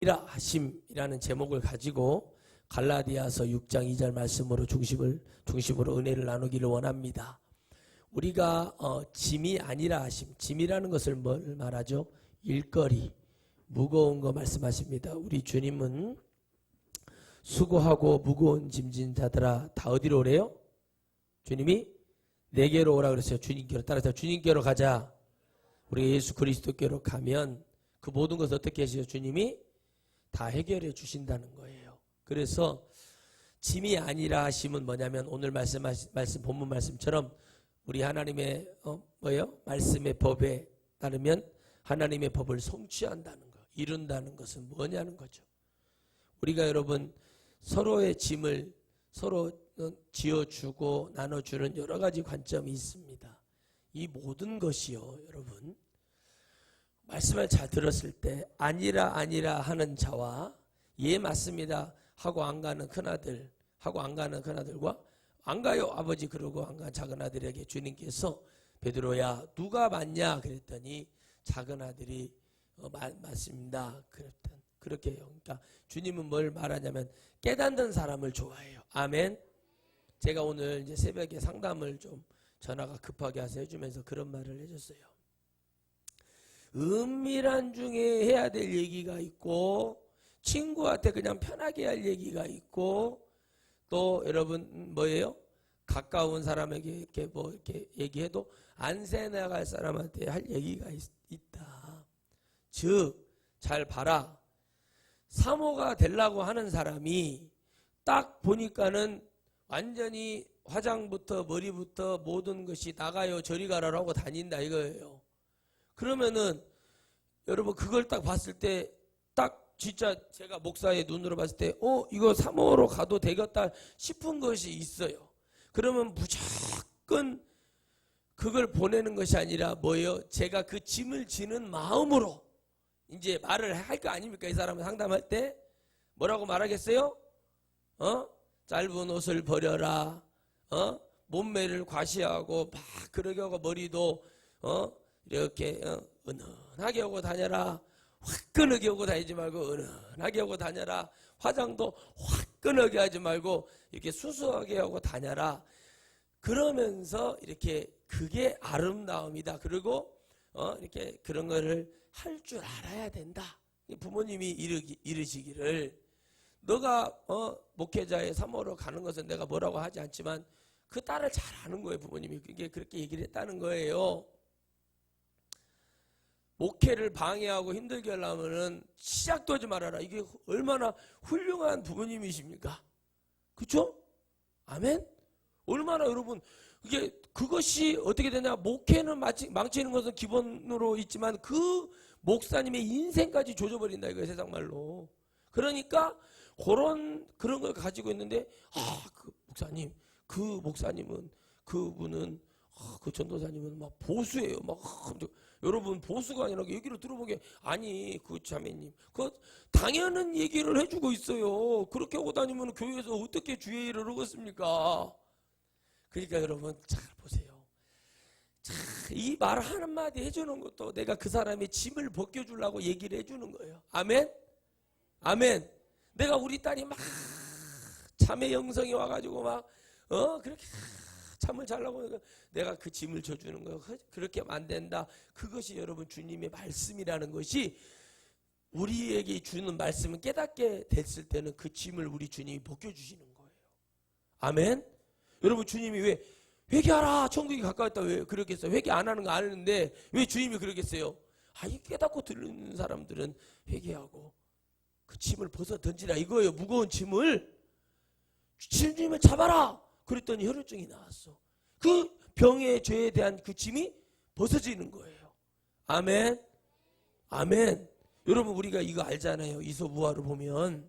이라 하심이라는 제목을 가지고 갈라디아서 6장 2절 말씀으로 중심으로 은혜를 나누기를 원합니다. 우리가 짐이 아니라 하심, 짐이라는 것을 뭘 말하죠? 일거리, 무거운 거 말씀하십니다. 우리 주님은 수고하고 무거운 짐진 자들아 다 어디로 오래요? 주님이 내게로 오라 그랬어요. 주님께로. 따라서 주님께로 가자. 우리가 예수 그리스도께로 가면 그 모든 것을 어떻게 하시죠? 주님이 다 해결해 주신다는 거예요. 그래서 짐이 아니라 하심은 뭐냐면 오늘 말씀 본문 말씀처럼 우리 하나님의 말씀의 법에 따르면 하나님의 법을 성취한다는 거, 이룬다는 것은 뭐냐는 거죠. 우리가 여러분 서로의 짐을 서로 지어주고 나눠주는 여러 가지 관점이 있습니다. 이 모든 것이요, 여러분 말씀을 잘 들었을 때 아니라 하는 자와 예 맞습니다 하고 안 가는 큰아들 하고 안 가는 큰아들과 안 가요 아버지 그러고 안 가는 작은아들에게 주님께서 베드로야 누가 맞냐 그랬더니 작은아들이 맞습니다 그랬던 그렇게 해요. 그러니까 주님은 뭘 말하냐면 깨닫는 사람을 좋아해요. 아멘. 제가 오늘 이제 새벽에 상담을 좀 전화가 급하게 와서 해주면서 그런 말을 해줬어요. 은밀한 중에 해야 될 얘기가 있고 친구한테 그냥 편하게 할 얘기가 있고 또 여러분 뭐예요? 가까운 사람에게 이렇게 얘기해도 안 새나갈 사람한테 할 얘기가 있다. 즉 잘 봐라. 사모가 되려고 하는 사람이 딱 보니까는 완전히 화장부터 머리부터 모든 것이 나가요 저리 가라라고 다닌다 이거예요. 그러면은 여러분 그걸 딱 봤을 때 딱 진짜 제가 목사의 눈으로 봤을 때 이거 사모로 가도 되겠다 싶은 것이 있어요. 그러면 무조건 그걸 보내는 것이 아니라 뭐예요? 제가 그 짐을 지는 마음으로 이제 말을 할 거 아닙니까? 이 사람을 상담할 때 뭐라고 말하겠어요? 짧은 옷을 버려라. 몸매를 과시하고 막 그러게 하고 머리도 이렇게 은은하게 하고 다녀라. 화끈하게 하고 다니지 말고 은은하게 하고 다녀라. 화장도 화끈하게 하지 말고 이렇게 수수하게 하고 다녀라. 그러면서 이렇게 그게 아름다움이다. 그리고 이렇게 그런 거를 할 줄 알아야 된다. 부모님이 이르시기를 너가 목회자의 사모로 가는 것은 내가 뭐라고 하지 않지만 그 딸을 잘 아는 거예요. 부모님이 그렇게 얘기를 했다는 거예요. 목회를 방해하고 힘들게 하려면은 시작도 하지 말아라. 이게 얼마나 훌륭한 부모님이십니까? 그렇죠? 아멘? 얼마나 여러분 그것이 어떻게 되냐? 목회는 망치는 것은 기본으로 있지만 그 목사님의 인생까지 조져버린다 이거예요. 세상말로. 그러니까 그런 걸 가지고 있는데 그 목사님은 그분은 그 전도사님은 막 보수예요. 막 여러분 보수가 아니라 얘기를 들어보게 아니 그 자매님 그 당연한 얘기를 해주고 있어요. 그렇게 하고 다니면 교회에서 어떻게 주의를 하겠습니까? 그러니까 여러분 잘 보세요. 이 말 한마디 해주는 것도 내가 그 사람의 짐을 벗겨주려고 얘기를 해주는 거예요. 아멘? 아멘. 내가 우리 딸이 막 참의 영성이 와가지고 막 그렇게 참을 잘라고 내가 그 짐을 져주는 거예요. 그렇게 하면 안 된다. 그것이 여러분 주님의 말씀이라는 것이 우리에게 주는 말씀은 깨닫게 됐을 때는 그 짐을 우리 주님이 벗겨주시는 거예요. 아멘? 여러분 주님이 왜 회개하라 천국이 가까웠다 왜 그러겠어요? 회개 안 하는 거 아는데 왜 주님이 그러겠어요? 이 깨닫고 들는 사람들은 회개하고 그 짐을 벗어 던지라 이거예요. 무거운 짐을 주님을 잡아라. 그랬더니 혈루증이 나왔어. 그 병의 죄에 대한 그 짐이 벗어지는 거예요. 아멘. 아멘. 여러분 우리가 이거 알잖아요. 이솝우화를 보면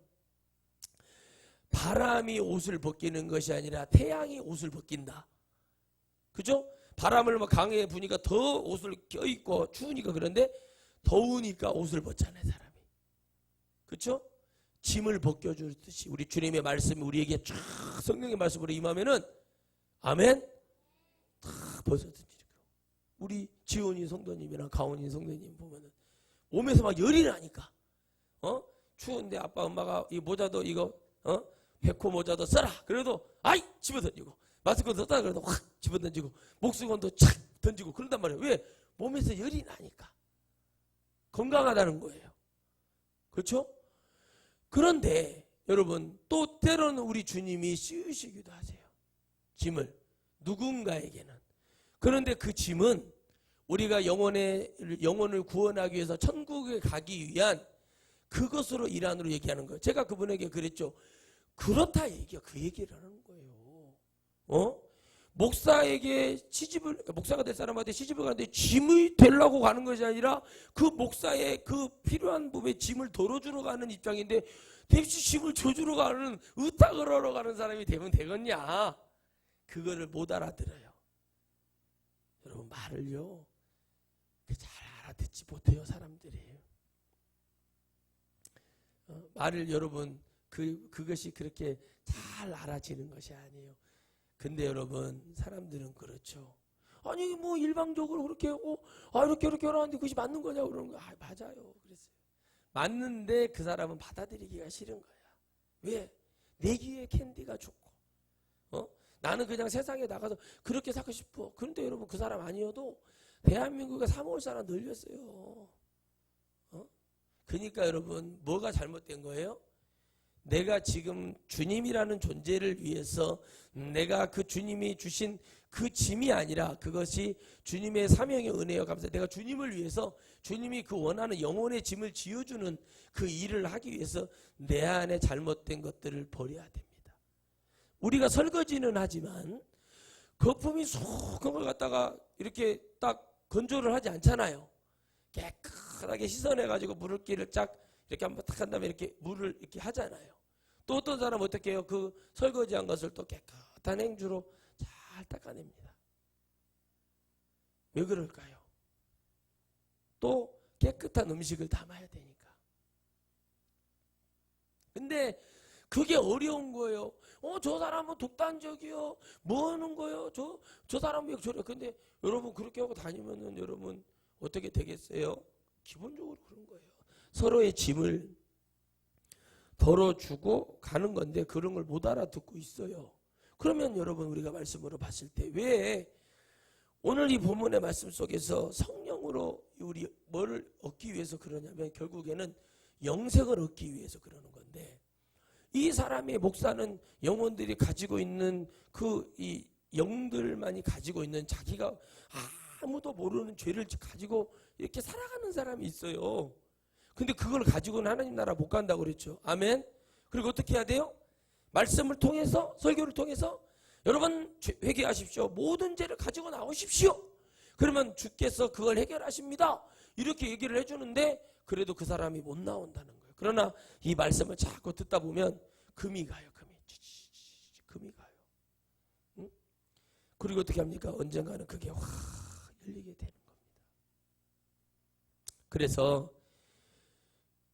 바람이 옷을 벗기는 것이 아니라 태양이 옷을 벗긴다. 그죠? 바람을 막 강하게 부니까 더 옷을 껴입고 추우니까 그런데 더우니까 옷을 벗잖아요. 사람이. 그렇죠? 짐을 벗겨주듯이 우리 주님의 말씀이 우리에게 쫙 성령의 말씀으로 임하면은 아멘 다 벗어던지고 우리 지원인 성도님이나 가온인 성도님 보면은 몸에서 막 열이 나니까 추운데 아빠 엄마가 이 모자도 이거 백호 모자도 써라. 그래도 아이 집어던지고 마스크도 썼다 그래도 확 집어던지고 목수건도 착 던지고 그런단 말이에요. 왜? 몸에서 열이 나니까. 건강하다는 거예요. 그렇죠? 그런데 여러분 또 때로는 우리 주님이 씌우시기도 하세요. 짐을 누군가에게는. 그런데 그 짐은 우리가 영혼을 구원하기 위해서 천국에 가기 위한 그것으로 일환으로 얘기하는 거예요. 제가 그분에게 그랬죠. 그렇다 얘기야. 그 얘기를 하는 거예요. 목사에게 목사가 될 사람한테 시집을 가는데 짐이 되려고 가는 것이 아니라 그 목사의 그 필요한 부분에 짐을 덜어주러 가는 입장인데 대신 짐을 줘주러 가는 의탁을 하러 가는 사람이 되면 되겠냐. 그거를 못 알아들어요. 여러분 말을요. 잘 알아듣지 못해요 사람들이. 말을 여러분 그것이 그렇게 잘 알아지는 것이 아니에요. 근데 여러분 사람들은 그렇죠. 아니 뭐 일방적으로 그렇게 하고 이렇게 하라는데 그것이 맞는 거냐고 그러는 거야. 맞아요. 그랬어요. 맞는데 그 사람은 받아들이기가 싫은 거야. 왜? 내 귀에 캔디가 좋고 나는 그냥 세상에 나가서 그렇게 살고 싶어. 그런데 여러분 그 사람 아니어도 대한민국에 사모할 사람 늘렸어요. 그러니까 여러분 뭐가 잘못된 거예요? 내가 지금 주님이라는 존재를 위해서 내가 그 주님이 주신 그 짐이 아니라 그것이 주님의 사명의 은혜여 감사. 내가 주님을 위해서 주님이 그 원하는 영혼의 짐을 지어주는 그 일을 하기 위해서 내 안에 잘못된 것들을 버려야 됩니다. 우리가 설거지는 하지만 거품이 쏙한 걸 갖다가 이렇게 딱 건조를 하지 않잖아요. 깨끗하게 씻어내가지고 물기를 쫙 이렇게 한번 탁 한 다음에 이렇게 물을 이렇게 하잖아요. 또 어떤 사람은 어떻게 해요? 그 설거지한 것을 또 깨끗한 행주로 잘 닦아냅니다. 왜 그럴까요? 또 깨끗한 음식을 담아야 되니까. 근데 그게 어려운 거예요. 저 사람은 독단적이요. 뭐 하는 거예요? 저 사람은 왜 저래? 근데 여러분 그렇게 하고 다니면은 여러분 어떻게 되겠어요? 기본적으로 그런 거예요. 서로의 짐을 덜어주고 가는 건데 그런 걸 못 알아듣고 있어요. 그러면 여러분 우리가 말씀으로 봤을 때 왜 오늘 이 본문의 말씀 속에서 성령으로 우리 뭐를 얻기 위해서 그러냐면 결국에는 영생을 얻기 위해서 그러는 건데 이 사람의 목사는 영혼들이 가지고 있는 이 영들만이 가지고 있는 자기가 아무도 모르는 죄를 가지고 이렇게 살아가는 사람이 있어요. 근데 그걸 가지고는 하나님 나라 못 간다고 그랬죠. 아멘. 그리고 어떻게 해야 돼요? 말씀을 통해서 설교를 통해서 여러분 회개하십시오. 모든 죄를 가지고 나오십시오. 그러면 주께서 그걸 해결하십니다. 이렇게 얘기를 해주는데 그래도 그 사람이 못 나온다는 거예요. 그러나 이 말씀을 자꾸 듣다 보면 금이 가요. 금이 가요. 응? 그리고 어떻게 합니까? 언젠가는 그게 확 열리게 되는 겁니다. 그래서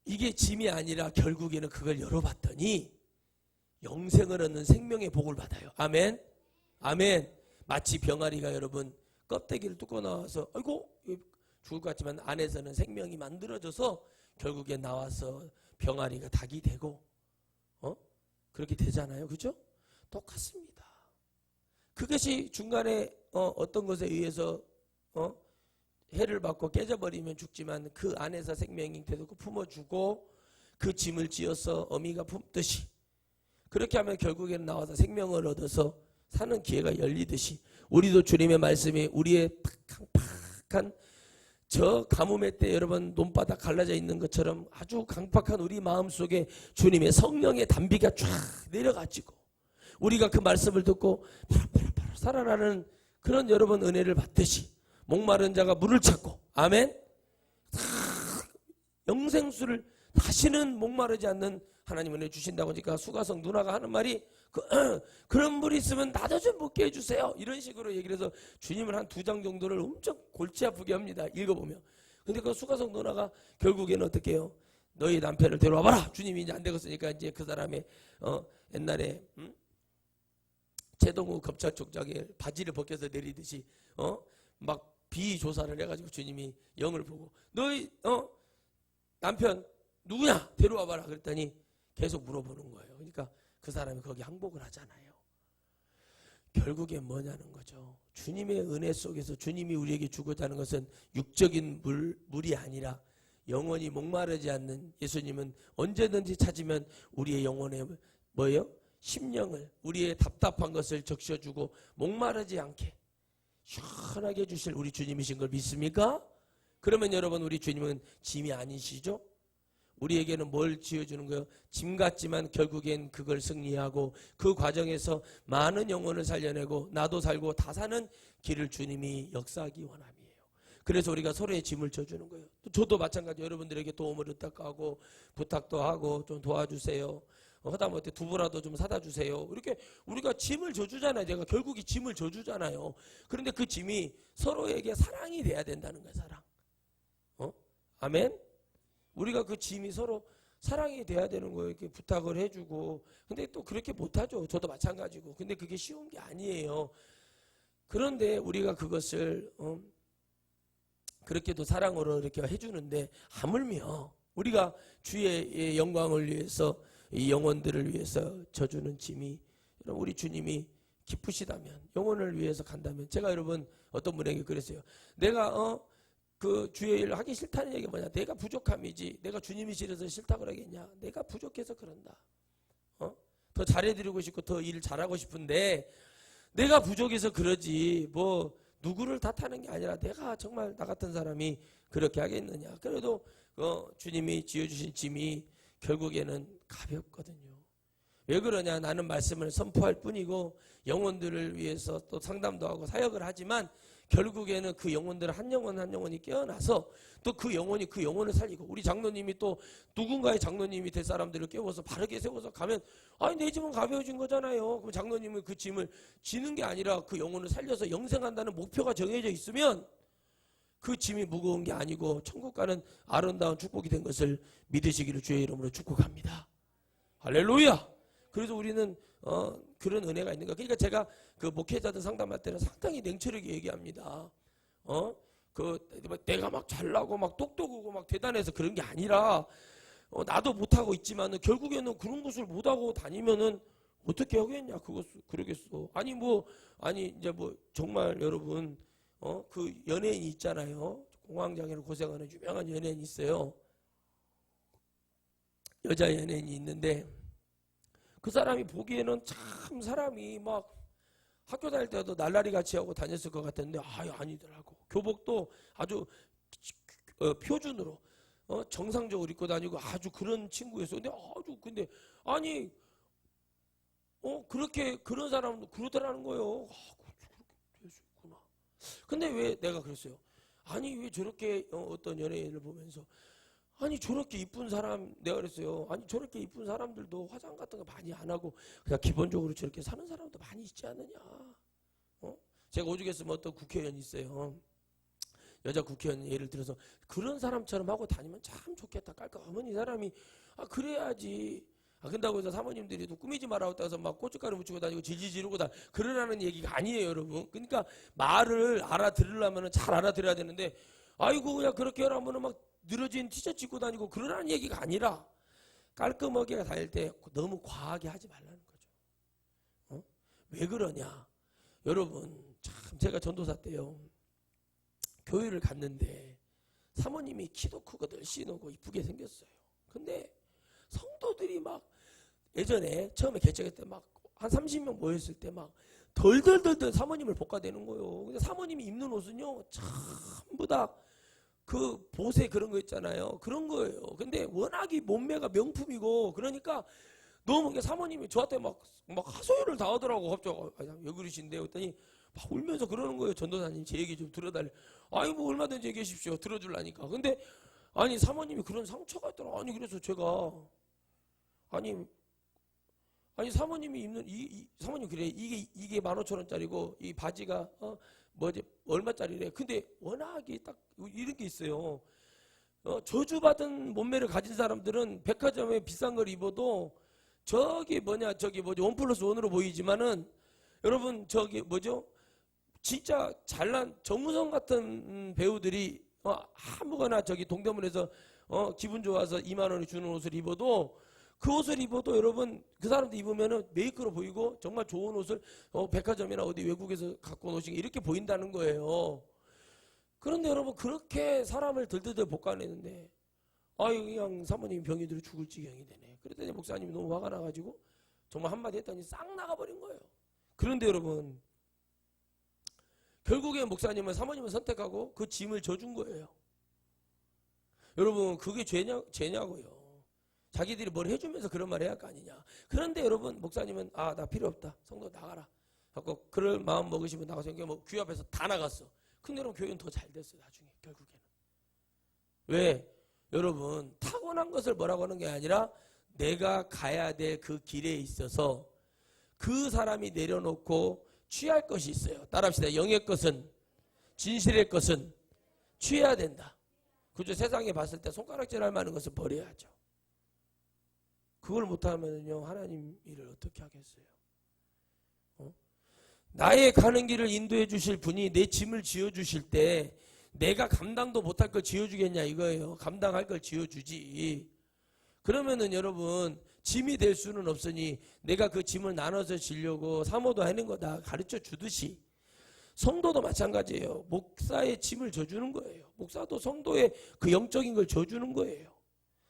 이게 짐이 아니라 결국에는 그걸 열어봤더니 영생을 얻는 생명의 복을 받아요. 아멘. 아멘. 마치 병아리가 여러분 껍데기를 뚫고 나와서 아이고 죽을 것 같지만 안에서는 생명이 만들어져서 결국에 나와서 병아리가 닭이 되고 그렇게 되잖아요. 그렇죠? 똑같습니다. 그것이 중간에 어떤 것에 의해서 해를 받고 깨져버리면 죽지만 그 안에서 생명이 되고 품어주고 그 짐을 지어서 어미가 품듯이 그렇게 하면 결국에는 나와서 생명을 얻어서 사는 기회가 열리듯이 우리도 주님의 말씀이 우리의 강팍한 저 가뭄의 때 여러분 논바닥 갈라져 있는 것처럼 아주 강팍한 우리 마음속에 주님의 성령의 단비가 쫙 내려가지고 우리가 그 말씀을 듣고 바로 살아나는 그런 여러분 은혜를 받듯이 목마른 자가 물을 찾고 아멘. 영생수를 다시는 목마르지 않는 하나님 은혜 주신다고 하니까 수가성 누나가 하는 말이 그런 물이 있으면 나도 좀 먹게 해주세요. 이런 식으로 얘기를 해서 주님을 한 2장 정도를 엄청 골치 아프게 합니다. 읽어보면. 근데 그 수가성 누나가 결국에는 어떻게 해요? 너희 남편을 데려와봐라. 주님이 이제 안 되겠으니까 이제 그 사람의 옛날에 최동우 검찰총장의 바지를 벗겨서 내리듯이 막 비조사를 해가지고 주님이 영을 보고 너희 남편 누구냐? 데려와봐라. 그랬더니 계속 물어보는 거예요. 그러니까 그 사람이 거기 항복을 하잖아요. 결국엔 뭐냐는 거죠. 주님의 은혜 속에서 주님이 우리에게 주고자 하는 것은 육적인 물이 아니라 영원히 목마르지 않는, 예수님은 언제든지 찾으면 우리의 영혼에 뭐예요? 심령을, 우리의 답답한 것을 적셔주고 목마르지 않게 시원하게 해주실 우리 주님이신 걸 믿습니까? 그러면 여러분, 우리 주님은 짐이 아니시죠? 우리에게는 뭘 지어주는 거예요? 짐 같지만 결국엔 그걸 승리하고 그 과정에서 많은 영혼을 살려내고 나도 살고 다 사는 길을 주님이 역사하기 원함이에요. 그래서 우리가 서로의 짐을 져주는 거예요. 저도 마찬가지, 여러분들에게 도움을 부탁하고 부탁도 하고 좀 도와주세요. 하다못해 두부라도 좀 사다 주세요. 이렇게 우리가 짐을 져주잖아요. 내가 결국 이 짐을 져주잖아요. 그런데 그 짐이 서로에게 사랑이 돼야 된다는 거예요. 사랑. 아멘? 우리가 그 짐이 서로 사랑이 돼야 되는 거예요. 이렇게 부탁을 해주고. 근데 또 그렇게 못하죠. 저도 마찬가지고. 근데 그게 쉬운 게 아니에요. 그런데 우리가 그것을 그렇게도 사랑으로 이렇게 해주는데, 하물며 우리가 주의 영광을 위해서, 이 영혼들을 위해서 져주는 짐이, 우리 주님이 기쁘시다면, 영혼을 위해서 간다면, 제가 여러분 어떤 분에게 그랬어요. 내가 그 주의 일을 하기 싫다는 얘기가 뭐냐? 내가 부족함이지. 내가 주님이 싫어서 싫다고 그러겠냐? 내가 부족해서 그런다. 더 잘해드리고 싶고 더 일을 잘하고 싶은데 내가 부족해서 그러지, 뭐 누구를 탓하는 게 아니라 내가 정말 나 같은 사람이 그렇게 하겠느냐. 그래도 주님이 지어주신 짐이 결국에는 가볍거든요. 왜 그러냐? 나는 말씀을 선포할 뿐이고 영혼들을 위해서 또 상담도 하고 사역을 하지만 결국에는 그 영혼들 한 영혼 한 영혼이 깨어나서 또 그 영혼이 그 영혼을 살리고, 우리 장로님이 또 누군가의 장로님이 될 사람들을 깨워서 바르게 세워서 가면, 아니 내 짐은 가벼워진 거잖아요. 그럼 장로님은 그 짐을 지는 게 아니라 그 영혼을 살려서 영생한다는 목표가 정해져 있으면 그 짐이 무거운 게 아니고 천국 가는 아름다운 축복이 된 것을 믿으시기를 주의 이름으로 축복합니다. 할렐루야. 그래서 우리는 그런 은혜가 있는 거예요. 그러니까 제가 그 목회자들 상담할 때는 상당히 냉철하게 얘기합니다. 내가 막 잘나고 막 똑똑하고 막 대단해서 그런 게 아니라, 나도 못하고 있지만은 결국에는 그런 것을 못하고 다니면은 어떻게 하겠냐, 그러겠어. 아니 이제 뭐 정말 여러분, 그 연예인이 있잖아요. 공황장애로 고생하는 유명한 연예인이 있어요. 여자 연예인이 있는데, 그 사람이 보기에는 참 사람이 막 학교 다닐 때도 날라리 같이 하고 다녔을 것 같았는데, 아니더라고. 교복도 아주 표준으로 정상적으로 입고 다니고 아주 그런 친구였어. 근데 아니 그렇게 그런 사람도 그러더라는 거예요. 그렇게 될 수 있구나. 근데 왜 내가 그랬어요? 아니 왜 저렇게 어떤 연예인을 보면서, 아니 저렇게 이쁜 사람, 내가 그랬어요. 아니 저렇게 이쁜 사람들도 화장 같은 거 많이 안 하고 그냥 기본적으로 저렇게 사는 사람도 많이 있지 않느냐. 제가 오죽했으면 어떤 국회의원이 있어요. 여자 국회의원 예를 들어서 그런 사람처럼 하고 다니면 참 좋겠다. 깔끔하면 이 사람이 그래야지. 근다고 해서 사모님들이 또 꾸미지 말라고 해서 막 고춧가루 묻히고 다니고 질질 지르고 그러라는 얘기가 아니에요, 여러분. 그러니까 말을 알아들으려면 잘 알아들어야 되는데, 아이고 그냥 그렇게 하라면 막 늘어진 티셔츠 입고 다니고 그러라는 얘기가 아니라, 깔끔하게 다닐 때 너무 과하게 하지 말라는 거죠. 왜 그러냐? 여러분, 참 제가 전도사 때요, 교회를 갔는데 사모님이 키도 크고 늘씬하고 이쁘게 생겼어요. 근데 성도들이 막 예전에 처음에 개척할 때 막 한 30명 모였을 때 막 덜덜덜덜 사모님을 볶아대는 거예요. 근데 사모님이 입는 옷은요, 전부 다 그 보세 그런 거 있잖아요. 그런 거예요. 근데 워낙이 몸매가 명품이고 그러니까 너무 사모님이 저한테 막 하소연을 다 하더라고. 갑자기 왜 그러신데? 그랬더니 막 울면서 그러는 거예요. 전도사님 제 얘기 좀 들어달래. 아니 뭐 얼마든지 얘기해 주십시오. 들어주려니까. 근데 아니 사모님이 그런 상처가 있더라. 아니 그래서 제가 아니 사모님이 입는 사모님 그래, 이게 15,000원짜리고 이 바지가 얼마짜리래. 근데 워낙에 딱 이런 게 있어요. 저주받은 몸매를 가진 사람들은 백화점에 비싼 걸 입어도 저기 1+1으로 보이지만은, 여러분 진짜 잘난 정우성 같은 배우들이 아무거나 동대문에서 기분 좋아서 2만 원이 주는 옷을 입어도 그 옷을 입어도 여러분 그 사람도 입으면은 메이크로 보이고 정말 좋은 옷을 백화점이나 어디 외국에서 갖고 오신 게 이렇게 보인다는 거예요. 그런데 여러분 그렇게 사람을 들들들 볶아내는데 아유 그냥 사모님이 병이 들어 죽을 지경이 되네. 그랬더니 목사님이 너무 화가 나가지고 정말 한마디 했더니 싹 나가버린 거예요. 그런데 여러분 결국에 목사님은 사모님을 선택하고 그 짐을 져준 거예요. 여러분 그게 죄냐고요. 자기들이 뭘 해주면서 그런 말 해야 할 거 아니냐. 그런데 여러분 목사님은 나 필요 없다. 성도 나가라. 하고 그럴 마음 먹으시면 나가서 뭐 교회 앞에서 다 나갔어. 근데 여러분 교회는 더 잘 됐어요. 나중에 결국에는. 왜? 여러분 타고난 것을 뭐라고 하는 게 아니라 내가 가야 될 그 길에 있어서 그 사람이 내려놓고 취할 것이 있어요. 따라합시다. 영의 것은 진실의 것은 취해야 된다. 그죠? 세상에 봤을 때 손가락질할 만한 것을 버려야죠. 그걸 못하면요 하나님 일을 어떻게 하겠어요? 나의 가는 길을 인도해 주실 분이 내 짐을 지어주실 때 내가 감당도 못할 걸 지어주겠냐 이거예요. 감당할 걸 지어주지. 그러면은 여러분 짐이 될 수는 없으니 내가 그 짐을 나눠서 지려고 사모도 하는 거다 가르쳐 주듯이 성도도 마찬가지예요. 목사의 짐을 져주는 거예요. 목사도 성도의 그 영적인 걸 져주는 거예요.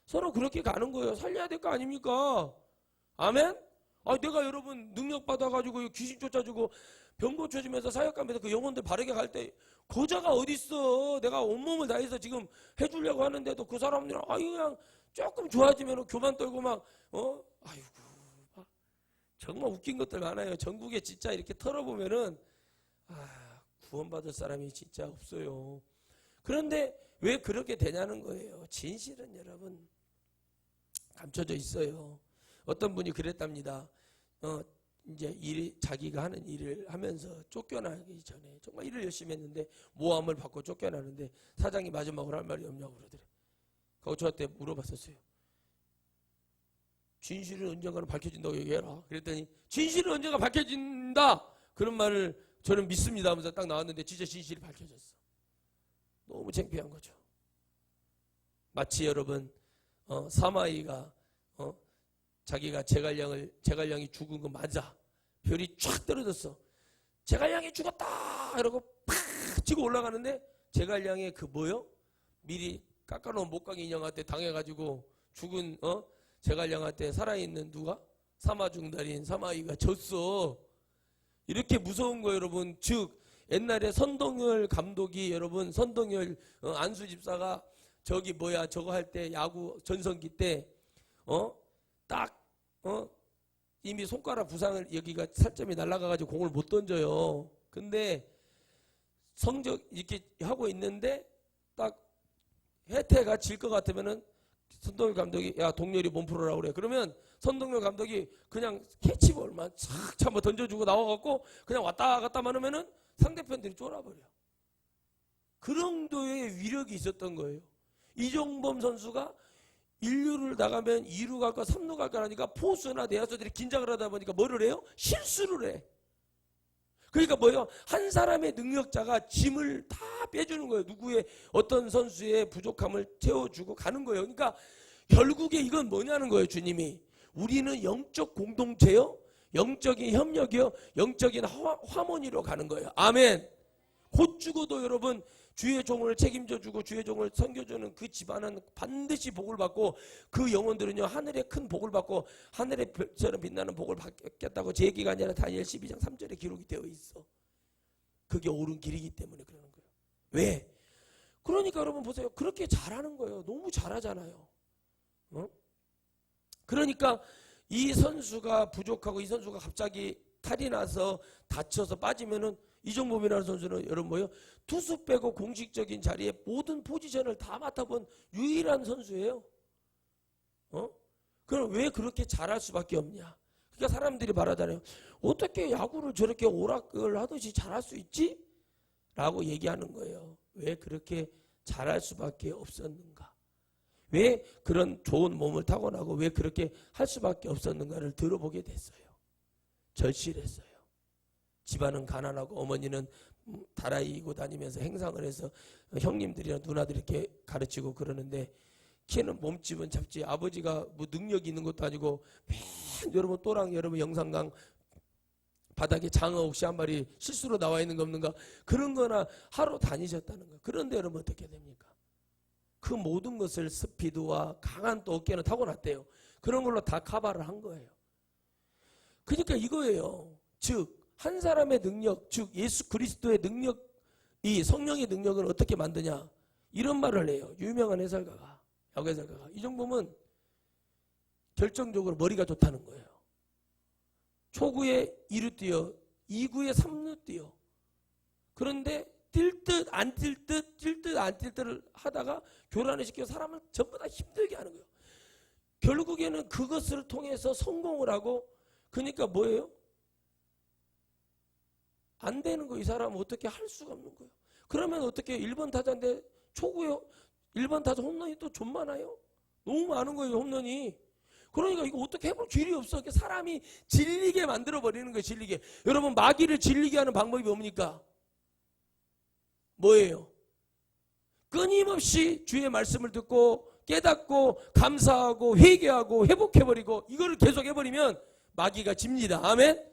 서로 그렇게 가는 거예요. 살려야 될 거 아닙니까? 아멘? 내가 여러분 능력 받아가지고 귀신 쫓아주고 병 고쳐주면서 사역하면서 그 영혼들 바르게 갈 때 거자가 어딨어. 내가 온몸을 다해서 지금 해주려고 하는데도 그 사람들은 그냥 조금 좋아지면 교만 떨고 아이고 정말 웃긴 것들 많아요. 전국에 진짜 이렇게 털어보면은 구원받을 사람이 진짜 없어요. 그런데 왜 그렇게 되냐는 거예요. 진실은 여러분 감춰져 있어요. 어떤 분이 그랬답니다. 이제 자기가 하는 일을 하면서 쫓겨나기 전에 정말 일을 열심히 했는데 모함을 받고 쫓겨나는데 사장이 마지막으로 할 말이 없냐고 그러더래. 그거 저한테 물어봤었어요. 진실은 언젠가는 밝혀진다고 얘기해라. 그랬더니 진실은 언젠가 밝혀진다. 그런 말을 저는 믿습니다 하면서 딱 나왔는데 진짜 진실이 밝혀졌어. 너무 창피한 거죠. 마치 여러분 사마이가 자기가 제갈량이 죽은 거 맞아. 별이 쫙 떨어졌어. 제갈량이 죽었다 이러고 팍 치고 올라가는데 제갈량의 그 미리 깎아놓은 목강 인형한테 당해가지고 죽은 제갈량한테 살아있는 누가? 사마중달인 사마이가 졌어. 이렇게 무서운 거예요 여러분. 즉 옛날에 선동열 감독이 여러분 선동열 안수 집사가 저거 할 때 야구 전성기 때 이미 손가락 부상을 여기가 살점이 날아가가지고 공을 못 던져요. 근데 성적 이렇게 하고 있는데 딱 혜태가 질 것 같으면은 선동열 감독이 야 동열이 몸 풀어라 그래. 그러면 선동열 감독이 그냥 캐치볼만 착 한번 던져주고 나와갖고 그냥 왔다 갔다 하면은 상대편들이 쫄아버려. 그런 정도의 위력이 있었던 거예요. 이종범 선수가 1루를 나가면 2루 갈까 3루 갈까 하니까 포수나 내야수들이 긴장을 하다 보니까 뭐를 해요? 실수를 해. 그러니까 뭐예요? 한 사람의 능력자가 짐을 다 빼주는 거예요. 누구의 어떤 선수의 부족함을 채워주고 가는 거예요. 그러니까 결국에 이건 뭐냐는 거예요. 주님이 우리는 영적 공동체요, 영적인 협력이요, 영적인 화모니로 가는 거예요. 아멘. 곧 죽어도 여러분 주의 종을 책임져주고 주의 종을 섬겨주는 그 집안은 반드시 복을 받고 그 영혼들은요 하늘의 큰 복을 받고 하늘의 별처럼 빛나는 복을 받겠다고 제 얘기가 아니라 다니엘 12장 3절에 기록이 되어 있어. 그게 옳은 길이기 때문에 그러는 거예요. 왜? 그러니까 여러분 보세요. 그렇게 잘하는 거예요. 너무 잘하잖아요. 그러니까 이 선수가 부족하고 이 선수가 갑자기 탈이 나서 다쳐서 빠지면은 이종범이라는 선수는 여러분 뭐예요? 투수 빼고 공식적인 자리에 모든 포지션을 다 맡아본 유일한 선수예요. 그럼 왜 그렇게 잘할 수밖에 없냐? 그러니까 사람들이 말하잖아요. 어떻게 야구를 저렇게 오락을 하듯이 잘할 수 있지? 라고 얘기하는 거예요. 왜 그렇게 잘할 수밖에 없었는가? 왜 그런 좋은 몸을 타고나고 왜 그렇게 할 수밖에 없었는가를 들어보게 됐어요. 절실했어요. 집안은 가난하고 어머니는 다라이고 다니면서 행상을 해서 형님들이나 누나들이 이렇게 가르치고 그러는데 키는 몸집은 잡지 아버지가 뭐 능력이 있는 것도 아니고 맨 여러분 또랑 여러분 영상강 바닥에 장어 혹시 한 마리 실수로 나와 있는 거 없는가 그런 거나 하러 다니셨다는 거. 그런데 여러분 어떻게 됩니까? 그 모든 것을 스피드와 강한 또 어깨는 타고났대요. 그런 걸로 다 커버를 한 거예요. 그러니까 이거예요. 즉 한 사람의 능력, 즉 예수 그리스도의 능력, 이 성령의 능력을 어떻게 만드냐 이런 말을 해요. 유명한 해설가가, 야구 해설가가. 이 정도면 결정적으로 머리가 좋다는 거예요. 초구에 2루 뛰어, 2구에 3루 뛰어. 그런데 뛸 듯 안 뛸 듯, 뛸 듯 안 뛸 듯을 하다가 교란을 시켜 사람을 전부 다 힘들게 하는 거예요. 결국에는 그것을 통해서 성공을 하고, 그러니까 뭐예요? 안 되는 거. 이 사람은 어떻게 할 수가 없는 거예요. 그러면 어떻게 1번 타자인데 초구에 1번 타자 홈런이 또 좀 많아요. 너무 많은 거예요, 홈런이. 그러니까 이거 어떻게 해볼 길이 없어. 사람이 질리게 만들어 버리는 거예요, 질리게. 여러분 마귀를 질리게 하는 방법이 뭡니까? 뭐예요? 끊임없이 주의 말씀을 듣고 깨닫고 감사하고 회개하고 회복해버리고 이거를 계속 해버리면 마귀가 집니다. 아멘?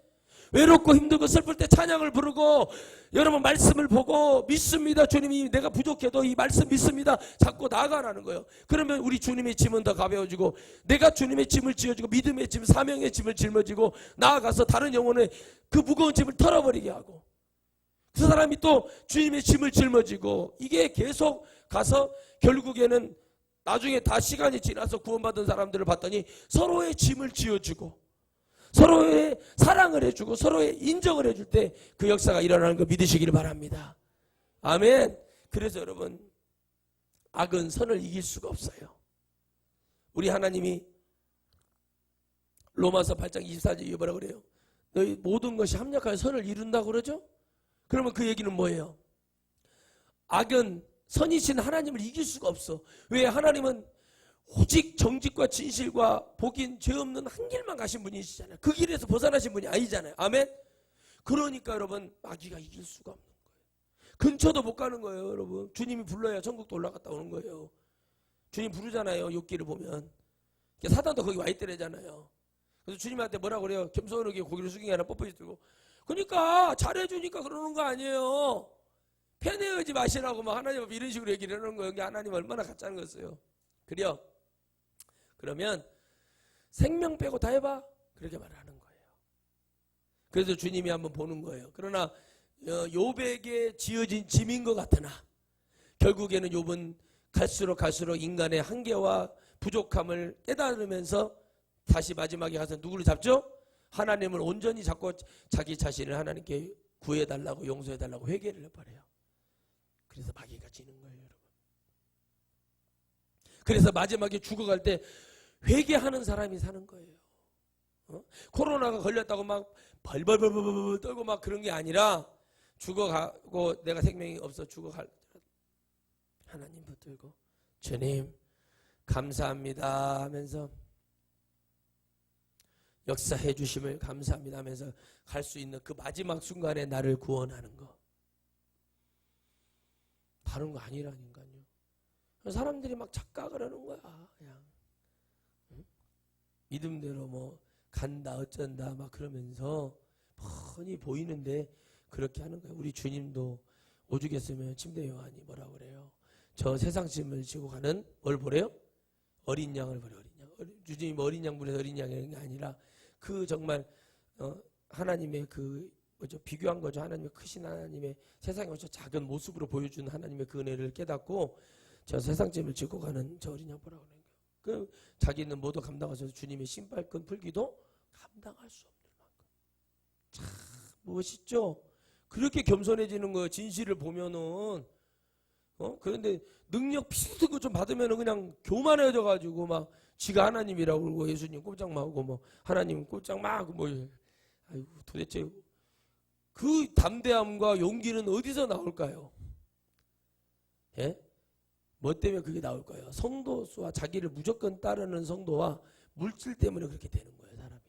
외롭고 힘들고 슬플 때 찬양을 부르고 여러분 말씀을 보고 믿습니다. 주님이 내가 부족해도 이 말씀 믿습니다. 자꾸 나아가라는 거예요. 그러면 우리 주님의 짐은 더 가벼워지고 내가 주님의 짐을 지어주고 믿음의 짐, 사명의 짐을 짊어지고 나아가서 다른 영혼의 그 무거운 짐을 털어버리게 하고 그 사람이 또 주님의 짐을 짊어지고 이게 계속 가서 결국에는 나중에 다 시간이 지나서 구원받은 사람들을 봤더니 서로의 짐을 지어주고 서로의 사랑을 해주고 서로의 인정을 해줄 때 그 역사가 일어나는 거 믿으시기를 바랍니다. 아멘. 그래서 여러분 악은 선을 이길 수가 없어요. 우리 하나님이 로마서 8장 24절에 뭐라고 그래요? 너희 모든 것이 합력하여 선을 이룬다고 그러죠? 그러면 그 얘기는 뭐예요? 악은 선이신 하나님을 이길 수가 없어. 왜? 하나님은 오직 정직과 진실과 복인 죄 없는 한 길만 가신 분이시잖아요. 그 길에서 벗어나신 분이 아니잖아요. 아멘. 그러니까 여러분 마귀가 이길 수가 없는 거예요. 근처도 못 가는 거예요. 여러분 주님이 불러야 천국도 올라갔다 오는 거예요. 주님 부르잖아요. 욥기를 보면 사단도 거기 와 있더래잖아요. 그래서 주님한테 뭐라고 그래요? 겸손하게 고개를 숙이게 하나 뻣뻣이 들고. 그러니까 잘해주니까 그러는 거 아니에요. 편애하지 마시라고 막 하나님 이런 식으로 얘기를 하는 거예요. 하나님 얼마나 가짜는 거였어요. 그래요. 그러면 생명 빼고 다 해봐. 그렇게 말하는 거예요. 그래서 주님이 한번 보는 거예요. 그러나 욥에게 지어진 짐인 것 같으나 결국에는 욥은 갈수록 인간의 한계와 부족함을 깨달으면서 다시 마지막에 가서 누구를 잡죠? 하나님을 온전히 잡고 자기 자신을 하나님께 구해달라고 용서해달라고 회개를 해버려요. 그래서 마귀가 지는 거예요, 여러분. 그래서 마지막에 죽어갈 때 회개하는 사람이 사는 거예요. 코로나가 걸렸다고 막 벌벌벌벌 떨고 막 그런 게 아니라 죽어가고 내가 생명이 없어 죽어갈 하나님 붙들고 주님 감사합니다 하면서 역사해 주심을 감사합니다 하면서 갈 수 있는 그 마지막 순간에 나를 구원하는 거. 다른 거 아니라니까요. 사람들이 막 착각을 하는 거야. 그냥 믿음대로 뭐 간다 어쩐다 막 그러면서 뻔히 보이는데 그렇게 하는 거예요. 우리 주님도 오죽했으면 침대 요한이 뭐라고 그래요? 저 세상 짐을 지고 가는 뭘 보래요? 어린 양을 보래. 어린 양. 주님이 어린 양 보내서 어린 양이 게 아니라 그 정말 하나님의 그 뭐죠? 비교한 거죠. 하나님의 크신 하나님의 세상에 오셔 작은 모습으로 보여준 하나님의 그 은혜를 깨닫고 저 세상 짐을 지고 가는 저 어린 양 보라고 그러는 거예요. 그 자기는 모두 감당하셔서 주님의 신발끈 풀기도 감당할 수 없는 만큼. 참 멋있죠? 그렇게 겸손해지는 거예요. 진실을 보면은. 그런데 능력 비슷한 거 좀 받으면은 그냥 교만해져 가지고 막 지가 하나님이라고 그러고 예수님 꼼짝 마고 뭐 하나님 꼼짝 마고 뭐 아이고 도대체 그 담대함과 용기는 어디서 나올까요? 예? 뭐 때문에 그게 나올까요? 성도 수와 자기를 무조건 따르는 성도와 물질 때문에 그렇게 되는 거예요, 사람이.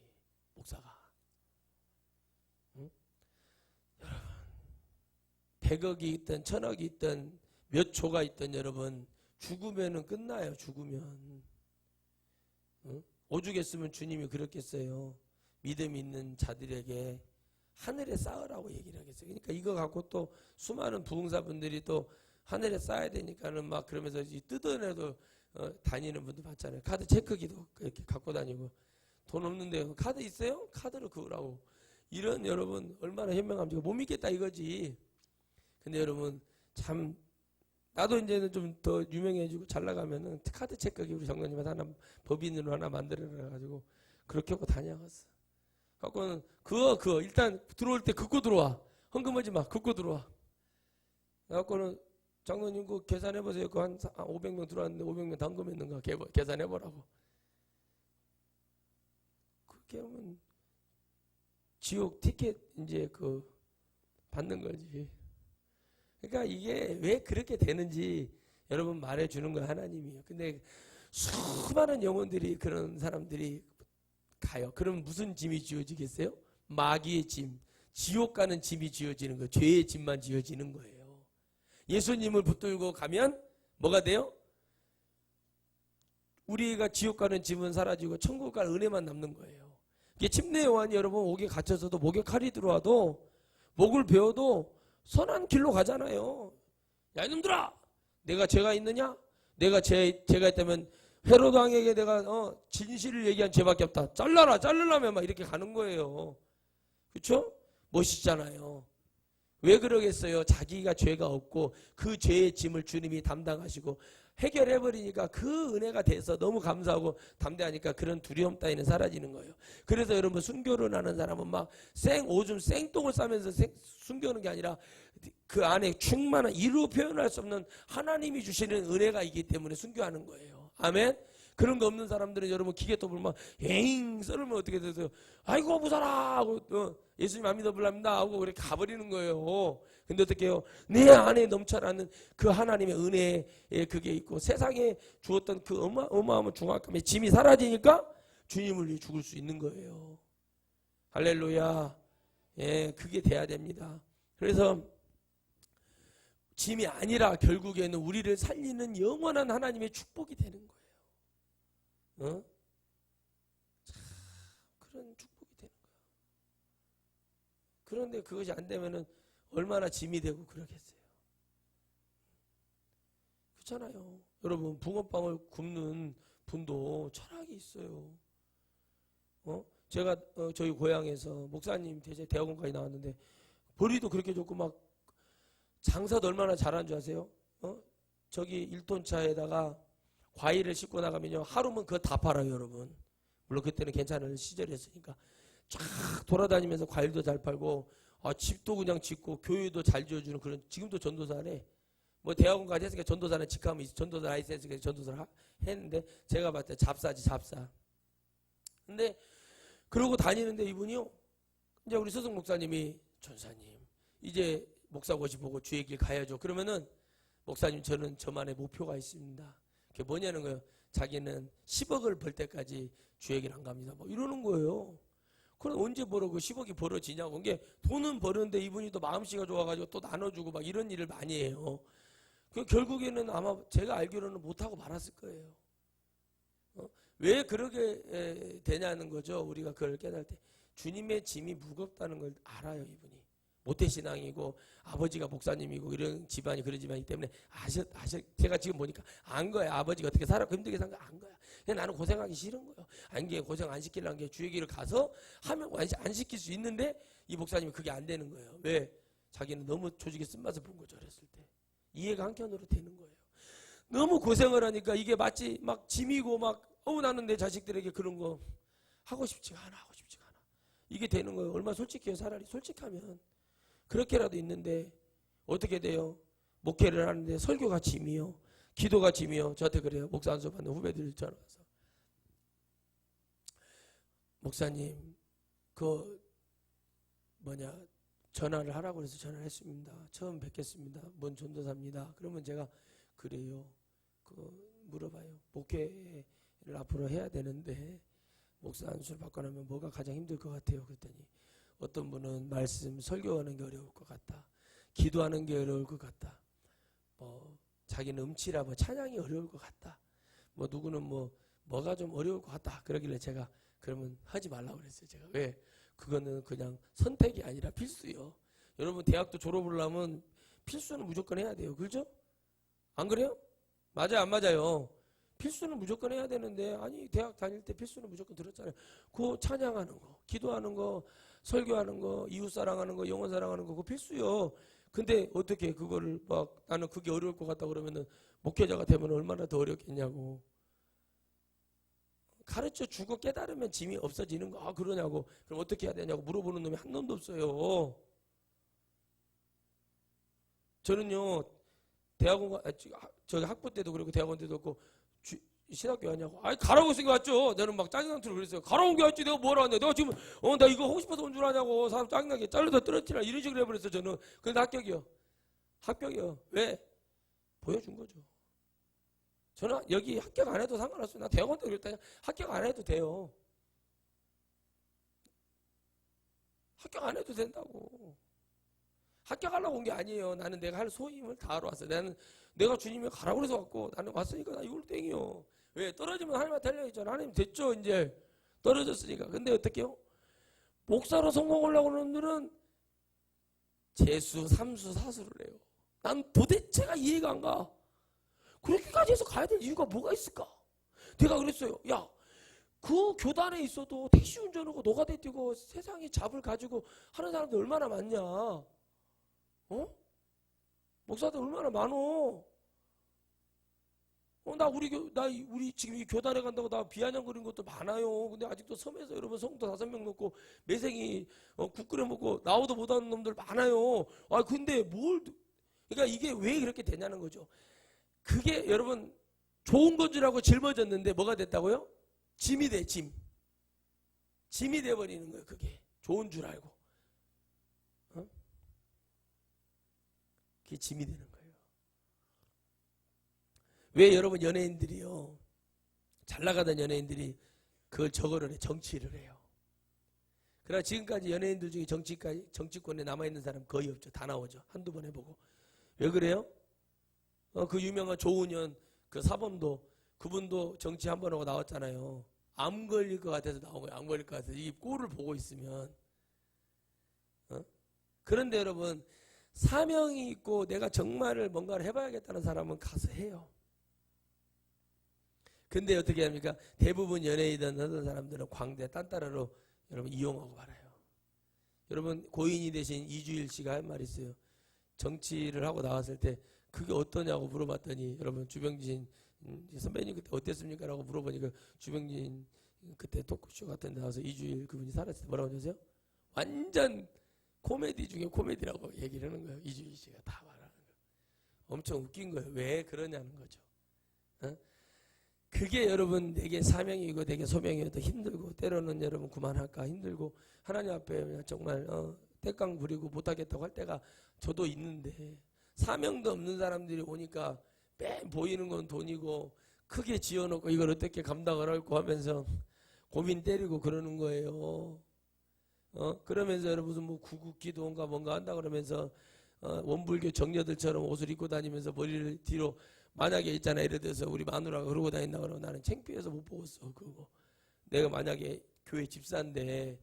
목사가. 응? 여러분 100억이 있든 1000억이 있든 몇 조가 있든 여러분 죽으면은 끝나요. 죽으면. 응? 오죽했으면 주님이 그렇겠어요. 믿음 있는 자들에게 하늘에 쌓으라고 얘기를 하겠어요. 그러니까 이거 갖고 또 수많은 부흥사분들이 또 하늘에 쌓아야 되니까는 막 그러면서 뜯어내도 다니는 분도 봤잖아요. 카드 체크기도 이렇게 갖고 다니고, 돈 없는데 카드 있어요? 카드로 그으라고. 이런 여러분 얼마나 현명함인지 못 믿겠다 이거지. 근데 여러분 참 나도 이제는 좀 더 유명해지고 잘 나가면은 카드 체크기 우리 장로님한테 하나 법인으로 하나 만들어놔 가지고 그렇게 하고 다녀갔어. 갖고는 그거 일단 들어올 때 긋고 들어와. 헌금하지 마. 긋고 들어와. 갖고는 장로님 그 계산해 보세요. 그 한 500명 들어왔는데 500명 당금했는가 계산해 보라고. 그렇게 하면 지옥 티켓 이제 그 받는 거지. 그러니까 이게 왜 그렇게 되는지 여러분 말해 주는 거예요. 하나님이요. 근데 수많은 영혼들이 그런 사람들이 가요. 그럼 무슨 짐이 지어지겠어요? 마귀의 짐, 지옥 가는 짐이 지어지는 거예요. 죄의 짐만 지어지는 거예요. 예수님을 붙들고 가면 뭐가 돼요? 우리가 지옥 가는 짐은 사라지고 천국 갈 은혜만 남는 거예요. 이게 침례 요한이 여러분 옥에 갇혀서도 목에 칼이 들어와도 목을 베어도 선한 길로 가잖아요. 야 이놈들아, 내가 죄가 있느냐? 내가 죄가 있다면 헤로드 왕에게 내가 진실을 얘기한 죄밖에 없다. 잘라라면 막 이렇게 가는 거예요. 그렇죠? 멋있잖아요. 왜 그러겠어요? 자기가 죄가 없고 그 죄의 짐을 주님이 담당하시고 해결해버리니까 그 은혜가 돼서 너무 감사하고 담대하니까 그런 두려움 따위는 사라지는 거예요. 그래서 여러분 순교를 하는 사람은 막 오줌 생똥을 싸면서 순교하는 게 아니라 그 안에 충만한 이루 표현할 수 없는 하나님이 주시는 은혜가 있기 때문에 순교하는 거예요. 아멘. 그런 거 없는 사람들은 여러분 기계톱을 막 에잉 썰으면 어떻게 되세요? 아이고 무사라 하고 예수님 안 믿어볼랍니다 하고 그렇게 가버리는 거예요. 근데 어떻게 해요? 내 안에 넘쳐나는 그 하나님의 은혜에 그게 있고 세상에 주었던 그 어마어마한 중압감의 짐이 사라지니까 주님을 위해 죽을 수 있는 거예요. 할렐루야. 예, 그게 돼야 됩니다. 그래서 짐이 아니라 결국에는 우리를 살리는 영원한 하나님의 축복이 되는 거예요. 그런 축복이 되는 거예요. 그런데 그것이 안 되면은 얼마나 짐이 되고 그러겠어요. 그렇잖아요. 여러분 붕어빵을 굽는 분도 철학이 있어요. 제가 저희 고향에서 목사님 대학원까지 나왔는데 보리도 그렇게 좋고 막 장사도 얼마나 잘하는 줄 아세요? 저기 1톤 차에다가 과일을 싣고 나가면요 하루면 그거 다 팔아요 여러분. 물론 그때는 괜찮은 시절이었으니까 쫙 돌아다니면서 과일도 잘 팔고 집도 그냥 짓고 교회도 잘 지어주는 그런 지금도 전도사네. 뭐 대학원까지 했으니까 전도사는 직함이 전도사 라이센스가 전도사를 했는데 제가 봤을 때 잡사지 잡사. 근데 그러고 다니는데 이분이요 이제 우리 서승 목사님이 전사님 이제 목사고시 보고 주의 길 가야죠. 그러면은 목사님 저는 저만의 목표가 있습니다. 그게 뭐냐는 거예요. 자기는 10억을 벌 때까지 주의 길 안 갑니다. 뭐 이러는 거예요. 그럼 언제 벌어 그 10억이 벌어지냐고. 이게 돈은 버는데 이분이 또 마음씨가 좋아가지고 또 나눠주고 막 이런 일을 많이 해요. 그 결국에는 아마 제가 알기로는 못하고 말았을 거예요. 왜 그렇게 되냐는 거죠. 우리가 그걸 깨달을 때 주님의 짐이 무겁다는 걸 알아요. 이분이 모태신앙이고 아버지가 목사님이고 이런 집안이 그런 집안이기 때문에 제가 지금 보니까 안 거야. 아버지가 어떻게 살았고 힘들게 산 거 안 거야. 그냥 나는 고생하기 싫은 거예요. 이게 고생 안 시키려는 게 주의 길을 가서 하면 안 시킬 수 있는데 이 목사님이 그게 안 되는 거예요. 왜? 자기는 너무 조직의 쓴맛을 본 거죠. 어렸을 때. 이해가 한켠으로 되는 거예요. 너무 고생을 하니까 이게 마치 막 짐이고 막 나는 내 자식들에게 그런 거 하고 싶지가 않아. 이게 되는 거예요. 얼마나 솔직해요. 차라리 솔직하면. 그렇게라도 있는데 어떻게 돼요? 목회를 하는데 설교가 짐이요. 기도가 짐이요. 저한테 그래요. 목사 안수 받는 후배들 전화 와서. 목사님 전화를 하라고 해서 전화를 했습니다. 처음 뵙겠습니다. 뭔 전도사입니다. 그러면 제가 그래요. 물어봐요. 목회를 앞으로 해야 되는데 목사 안수를 받고 나면 뭐가 가장 힘들 것 같아요. 그랬더니 어떤 분은 말씀 설교하는 게 어려울 것 같다. 기도하는 게 어려울 것 같다. 자기는 음치라 뭐 찬양이 어려울 것 같다. 뭐 누구는 뭐가 좀 어려울 것 같다. 그러길래 제가 그러면 하지 말라고 그랬어요. 제가 왜? 그거는 그냥 선택이 아니라 필수요. 여러분 대학도 졸업을 하면 필수는 무조건 해야 돼요. 그렇죠? 안 그래요? 맞아요, 안 맞아요? 필수는 무조건 해야 되는데 아니 대학 다닐 때 필수는 무조건 들었잖아요. 그 찬양하는 거, 기도하는 거, 설교하는 거, 이웃 사랑하는 거, 영혼 사랑하는 거 그거 필수요. 근데 어떻게 그거를 막 나는 그게 어려울 것 같다 그러면은 목회자가 되면 얼마나 더 어렵겠냐고. 가르쳐 주고 깨달으면 짐이 없어지는 거. 아 그러냐고. 그럼 어떻게 해야 되냐고 물어보는 놈이 한 놈도 없어요. 저는요 대학원 저기 학부 때도 그렇고 대학원 때도 그렇고 신학교 하냐고. 아니 가라고 생각했죠. 나는 막 짜증나도록 그랬어요. 가라고 생각했지 내가 뭐라 하냐. 내가 지금 나 이거 하고 싶어서 온 줄 아냐고. 사람 짜증나게 잘라서 떨어뜨리라 이런 식으로 해버렸어 저는. 근데 합격이요. 왜? 보여준 거죠. 저는 여기 합격 안 해도 상관없어요. 나 대학원 때 그랬다. 합격 안 해도 돼요. 합격 안 해도 된다고. 합격하려고 온 게 아니에요. 나는 내가 할 소임을 다 하러 왔어요. 내가 주님이 가라고 그래서 왔고 나는 왔으니까 나 이걸로 땡이요. 왜? 떨어지면 하나님한테 달려있잖아. 하나님 됐죠 이제. 떨어졌으니까. 근데 어떡해요? 목사로 성공하려고 하는 놈들은 재수, 삼수, 사수를 해요. 난 도대체가 이해가 안 가. 그렇게까지 해서 가야 될 이유가 뭐가 있을까? 내가 그랬어요. 야, 그 교단에 있어도 택시 운전하고 노가다 뛰고 세상에 잡을 가지고 하는 사람들 얼마나 많냐? 목사들 얼마나 많어? 나 우리 지금 이 교단에 간다고 나 비아냥거리는 것도 많아요. 근데 아직도 섬에서 여러분 성도 5명 놓고 매생이 국 끓여 먹고 나오도 못하는 놈들 많아요. 아 근데 그러니까 이게 왜 그렇게 되냐는 거죠. 그게 여러분 좋은 건 줄 알고 짊어졌는데 뭐가 됐다고요? 짐이 돼, 짐. 짐이 돼버리는 거예요. 그게 좋은 줄 알고. 그게 짐이 되는 거예요. 왜 여러분 연예인들이요, 잘 나가던 연예인들이 그걸 저거를 해, 정치를 해요. 그러나 지금까지 연예인들 중에 정치권에 남아있는 사람 거의 없죠. 다 나오죠. 한두 번 해보고. 왜 그래요? 그 유명한 조은현 그 사범도 그분도 정치 한 번 하고 나왔잖아요. 암 걸릴 것 같아서 나온 거예요. 암 걸릴 것 같아서 이 꼴을 보고 있으면. 그런데 여러분 사명이 있고 내가 정말을 뭔가를 해봐야겠다는 사람은 가서 해요. 근데 어떻게 합니까? 대부분 연예인이든 하던 사람들은 광대 딴따라로 여러분 이용하고 말아요. 여러분 고인이 되신 이주일 씨가 한 말이 있어요. 정치를 하고 나왔을 때 그게 어떠냐고 물어봤더니 여러분 주병진 선배님 그때 어땠습니까? 라고 물어보니까 주병진 그때 토크쇼 같은 데 나와서 이주일 그분이 살았을 때 뭐라고 하셨어요? 완전 코미디 중에 코미디라고 얘기를 하는 거예요. 이주일 씨가 다 말하는 거예요. 엄청 웃긴 거예요. 왜 그러냐는 거죠. 그게 여러분 내게 사명이고 내게 소명이어도 힘들고 때로는 여러분 그만할까 힘들고 하나님 앞에 정말 떼깡 부리고 못하겠다고 할 때가 저도 있는데 사명도 없는 사람들이 오니까 맨 보이는 건 돈이고 크게 지어놓고 이걸 어떻게 감당을 할고 하면서 고민 때리고 그러는 거예요. 그러면서 여러분 무슨 뭐 구국기도인가 뭔가 한다 그러면서 원불교 정녀들처럼 옷을 입고 다니면서 머리를 뒤로 만약에 있잖아 예를 들어서 우리 마누라가 그러고 다닌다 그러면 나는 창피해서 못 보겠어. 그거 내가 만약에 교회 집사인데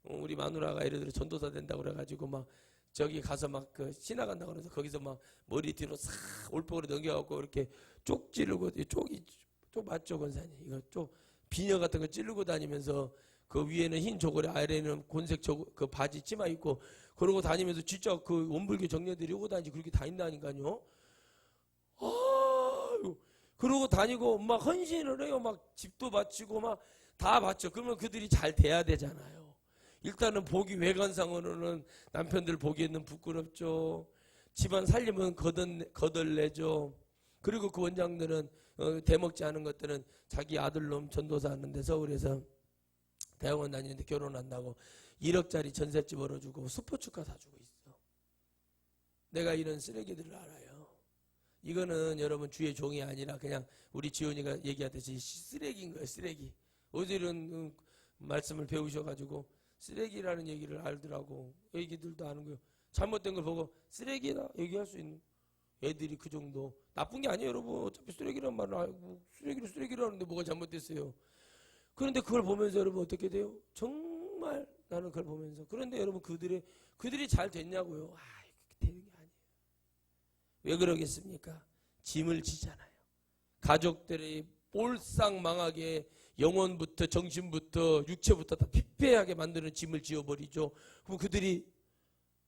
우리 마누라가 예를 들어 전도사 된다 그래가지고 막 저기 가서 막 그 지나간다 그래서 거기서 막 머리 뒤로 싹 올백으로 넘겨갖고 이렇게 쪽 찌르고 쪽 맞죠 권사님? 이거 쪽 비녀 같은 거 찌르고 다니면서 그 위에는 흰 저고리 아래에는 곤색 그 바지 치마 입고 그러고 다니면서 진짜 그 원불교 정녀들이 오고 다니지 그렇게 다닌다니까요. 그러고 다니고 막 헌신을 해요. 막 집도 바치고 막 다 바쳐. 그러면 그들이 잘 돼야 되잖아요. 일단은 보기 외관상으로는 남편들 보기에는 부끄럽죠. 집안 살림은 거덜내죠. 그리고 그 원장들은 대먹지 않은 것들은 자기 아들놈 전도사 하는데 서울에서 대학원 다니는데 결혼한다고 1억짜리 전셋집 벌어주고 스포츠카 사주고 있어. 내가 이런 쓰레기들을 알아요. 이거는 여러분 주의 종이 아니라 그냥 우리 지훈이가 얘기하듯이 쓰레기인 거예요. 쓰레기. 어제 이런 말씀을 배우셔가지고 쓰레기라는 얘기를 알더라고. 애기들도 아는 거예요. 잘못된 걸 보고 쓰레기다 얘기할 수 있는. 애들이 그 정도 나쁜 게 아니에요, 여러분. 어차피 쓰레기란 말은 알고 쓰레기를 쓰레기라는데 뭐가 잘못됐어요. 그런데 그걸 보면서 여러분 어떻게 돼요? 정말 나는 그걸 보면서 그런데 여러분 그들이 잘 됐냐고요? 그렇게 되는 게 아니에요. 왜 그러겠습니까? 짐을 지잖아요. 가족들이 볼상망하게 영혼부터 정신부터 육체부터 다 피폐하게 만드는 짐을 지어버리죠. 그럼 그들이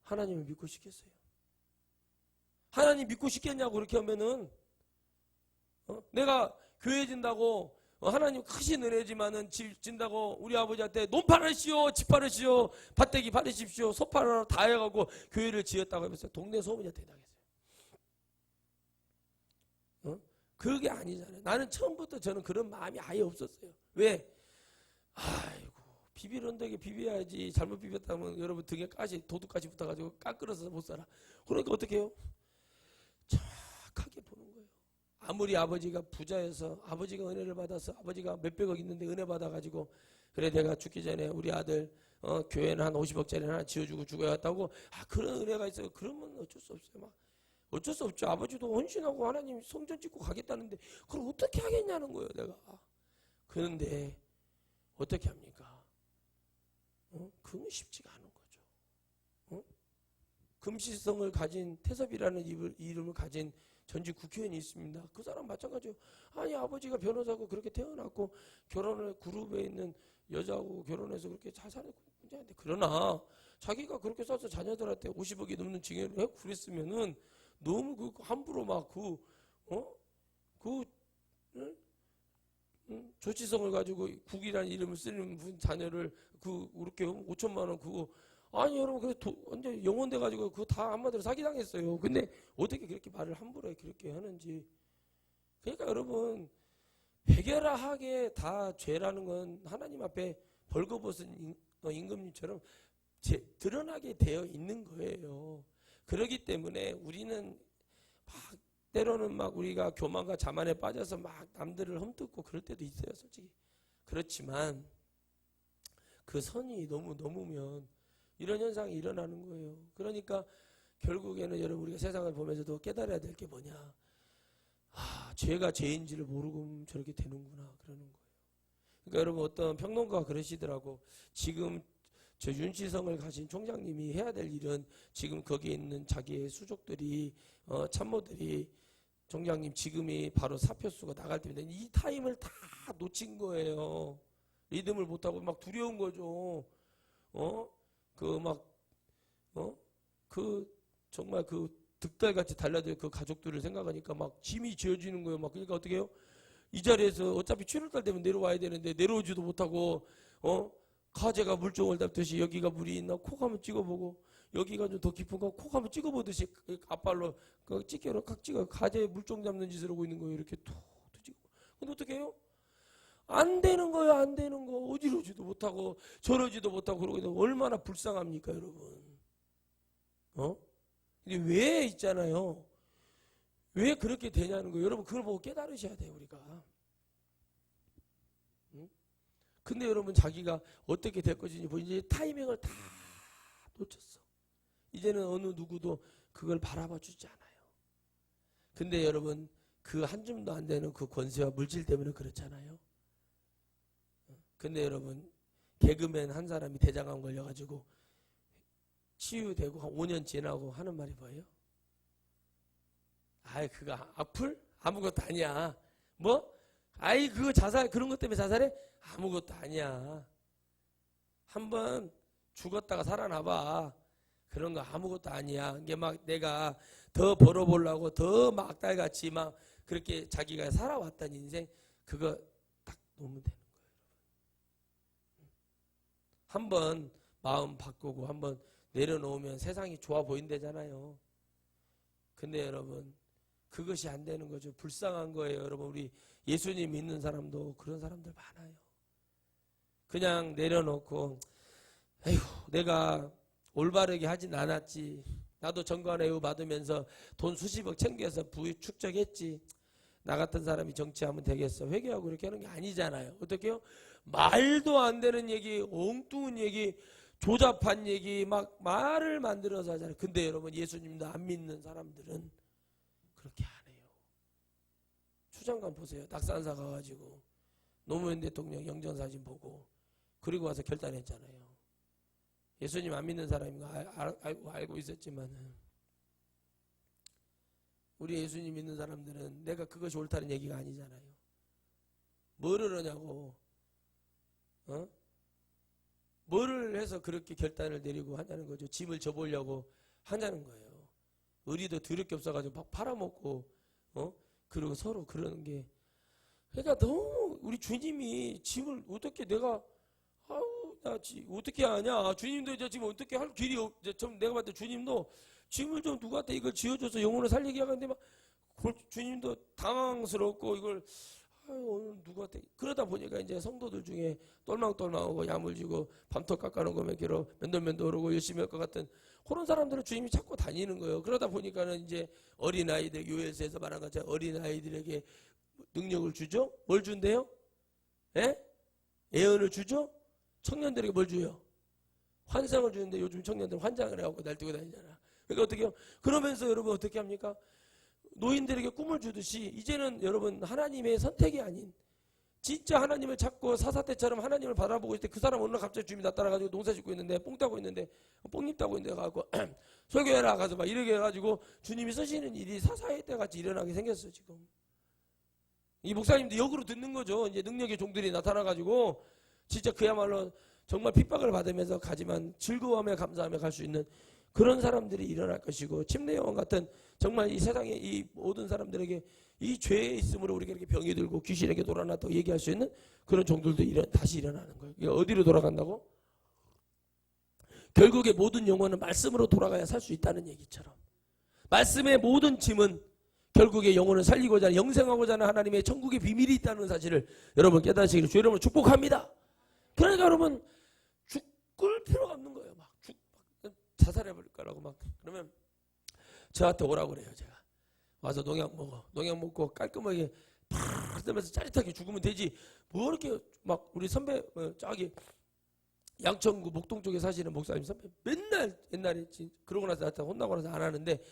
하나님을 믿고 싶겠어요? 하나님 믿고 싶겠냐고. 그렇게 하면은 내가 교회 진다고 하나님 크신 은혜지만은 집 진다고 우리 아버지한테 논 팔으시오, 집 팔으시오, 밭대기 팔으십시오, 소 팔으라 다 해가고 교회를 지었다고 해봤어요. 동네 소문이한테 당했어요. 그게 아니잖아요. 나는 처음부터 저는 그런 마음이 아예 없었어요. 왜? 아이고 비빌 언덕에 비벼야지. 잘못 비볐다면 여러분 등에 도둑까지 붙어가지고 깎으러서 못 살아. 그러니까 어떻게 해요? 정확하게 보는 거예요. 아무리 아버지가 부자여서 아버지가 은혜를 받아서 아버지가 몇백억 있는데 은혜 받아가지고 그래 내가 죽기 전에 우리 아들 교회는 한 50억짜리 하나 지어주고 죽어야겠다고 그런 은혜가 있어요. 그러면 어쩔 수 없어요. 막 어쩔 수 없죠. 아버지도 헌신하고 하나님 성전 짓고 가겠다는데 그걸 어떻게 하겠냐는 거예요, 내가. 그런데 어떻게 합니까? 그건 쉽지가 않은 거죠. 금시성을 가진 태섭이라는 이름을 가진 전직 국회의원이 있습니다. 그 사람 마찬가지예요. 아니 아버지가 변호사고 그렇게 태어났고 결혼을 그룹에 있는 여자하고 결혼해서 그렇게 잘 사는 문제인데 그러나 자기가 그렇게 써서 자녀들한테 50억이 넘는 징계를 하고 그랬으면은 너무 그 함부로 막 조치성을 가지고 국이라는 이름을 쓰는 분 자녀를 그렇게 5천만 원 그거 아니 여러분 언제 영혼 돼 가지고 그거 다 한마디로 사기당했어요. 근데 어떻게 그렇게 말을 함부로 그렇게 하는지. 그러니까 여러분 백열하게 다 죄라는 건 하나님 앞에 벌거벗은 임금님처럼 드러나게 되어 있는 거예요. 그렇기 때문에 우리는 막 때로는 막 우리가 교만과 자만에 빠져서 막 남들을 험뜯고 그럴 때도 있어요, 솔직히. 그렇지만 그 선이 너무 넘으면 이런 현상이 일어나는 거예요. 그러니까 결국에는 여러분 우리가 세상을 보면서도 깨달아야 될 게 뭐냐. 죄가 죄인지를 모르고 저렇게 되는구나 그러는 거예요. 그러니까 여러분 어떤 평론가가 그러시더라고. 지금 저 윤시성을 가진 총장님이 해야 될 일은 지금 거기에 있는 자기의 수족들이 참모들이 총장님 지금이 바로 사표수가 나갈 때인데 이 타임을 다 놓친 거예요. 리듬을 못하고 막 두려운 거죠. 정말 그 득달같이 달라질 그 가족들을 생각하니까 막 짐이 지어지는 거예요. 막 그러니까 어떻게 해요? 이 자리에서 어차피 7월달 되면 내려와야 되는데 내려오지도 못하고 가재가 물종을 닮듯이 여기가 물이 있나 콕 한번 찍어보고 여기가 좀 더 깊은 거 콕 한번 찍어보듯이 앞발로 찍혀로 칵 찍어 가재 물종 잡는 짓을 하고 있는 거예요. 이렇게 툭 찍고. 근데 어떻게 해요? 안 되는 거예요. 안 되는 거. 어지러지도 못하고 저러지도 못하고 그러고 있는데 얼마나 불쌍합니까 여러분. 근데 왜 있잖아요. 왜 그렇게 되냐는 거예요. 여러분 그걸 보고 깨달으셔야 돼요. 우리가. 근데 여러분 자기가 어떻게 될 것인지 이제 타이밍을 다 놓쳤어. 이제는 어느 누구도 그걸 바라봐 주지 않아요. 근데 여러분 그 한 줌도 안 되는 그 권세와 물질 때문에 그렇잖아요. 근데 여러분 개그맨 한 사람이 대장암 걸려가지고 치유되고 한 5년 지나고 하는 말이 뭐예요? 그거 악플? 아무것도 아니야. 뭐? 그거 자살 그런 것 때문에 자살해? 아무것도 아니야. 한번 죽었다가 살아나봐. 그런 거 아무것도 아니야. 이게 막 내가 더 벌어보려고 더 막 딸같이 막 그렇게 자기가 살아왔던 인생 그거 딱 놓으면 되는 거예요. 한번 마음 바꾸고 한번 내려놓으면 세상이 좋아 보인다잖아요. 근데 여러분 그것이 안 되는 거죠. 불쌍한 거예요. 여러분 우리 예수님 믿는 사람도 그런 사람들 많아요. 그냥 내려놓고 내가 올바르게 하진 않았지. 나도 정관회의 받으면서 돈 수십억 챙겨서 부유 축적했지. 나 같은 사람이 정치하면 되겠어. 회개하고 그렇게 하는 게 아니잖아요. 어떻게 해요? 말도 안 되는 얘기, 엉뚱한 얘기, 조잡한 얘기 막 말을 만들어서 하잖아요. 근데 여러분 예수님도 안 믿는 사람들은 그렇게 안 해요. 추장관 보세요. 낙산사 가가지고 노무현 대통령 영전사진 보고 그리고 와서 결단했잖아요. 예수님 안 믿는 사람인 거 알고 있었지만은 우리 예수님 믿는 사람들은 내가 그것이 옳다는 얘기가 아니잖아요. 뭐를 하냐고, 뭐를 해서 그렇게 결단을 내리고 하냐는 거죠. 짐을 져보려고 하냐는 거예요. 의리도 더럽게 없어가지고 막 팔아먹고, 그리고 서로 그러는 게. 그러니까 너무 우리 주님이 짐을 어떻게 내가, 어떻게 하냐. 주님도 이제 지금 어떻게 할 길이 좀 내가 봤을 때 주님도 짐을 좀 누구한테 이걸 지어줘서 영혼을 살리게 하는데 막 주님도 당황스럽고 이걸 오늘 누구한테 그러다 보니까 이제 성도들 중에 똘망똘망하고 야물지고 밤토 깎아놓고 몇개로 면돌면돌하고 열심히 할 것 같은 그런 사람들은 주님이 자꾸 다니는 거예요. 그러다 보니까는 이제 어린아이들 요엘서에서 말한 것처럼 어린아이들에게 능력을 주죠. 뭘 준대요? 예? 예언을 주죠. 청년들에게 뭘 줘요? 환상을 주는데 요즘 청년들은 환장을 해갖고 날뛰고 다니잖아. 그러니까 어떻게 해요? 그러면서 여러분 어떻게 합니까? 노인들에게 꿈을 주듯이 이제는 여러분 하나님의 선택이 아닌 진짜 하나님을 찾고 사사 때처럼 하나님을 바라보고 있을 때 그 사람 어느 날 갑자기 주님이 나타나가지고 농사 짓고 있는데 뽕 따고 있는데 뽕잎 따고 있는데 가고 설교해라 가서 막 이렇게 해가지고 주님이 쓰시는 일이 사사의 때 같이 일어나게 생겼어요. 지금 이 목사님도 역으로 듣는 거죠. 이제 능력의 종들이 나타나가지고 진짜 그야말로 정말 핍박을 받으면서 가지만 즐거워하며 감사하며 갈 수 있는 그런 사람들이 일어날 것이고 침례요한 같은 정말 이 세상의 이 모든 사람들에게 이 죄에 있음으로 우리가 이렇게 병이 들고 귀신에게 돌아났다고 얘기할 수 있는 그런 종들도 다시 일어나는 거예요. 이게 어디로 돌아간다고? 결국에 모든 영혼은 말씀으로 돌아가야 살 수 있다는 얘기처럼 말씀의 모든 짐은 결국에 영혼을 살리고자 하는 영생하고자 하는 하나님의 천국의 비밀이 있다는 사실을 여러분 깨닫으시기를 주 여러분을 축복합니다. 그러니까 여러분 죽을 필요가 없는 거예요. 막 자살해버릴 거라고 막 그러면 저한테 오라고 그래요. 제가 와서 농약 먹고 깔끔하게 팍 뜨면서 짜릿하게 죽으면 되지 뭐 이렇게 막 우리 선배 저기 양천구 목동 쪽에 사시는 목사님 선배 맨날 옛날에 그러고 나서 나한테 혼나고 나서 안 하는데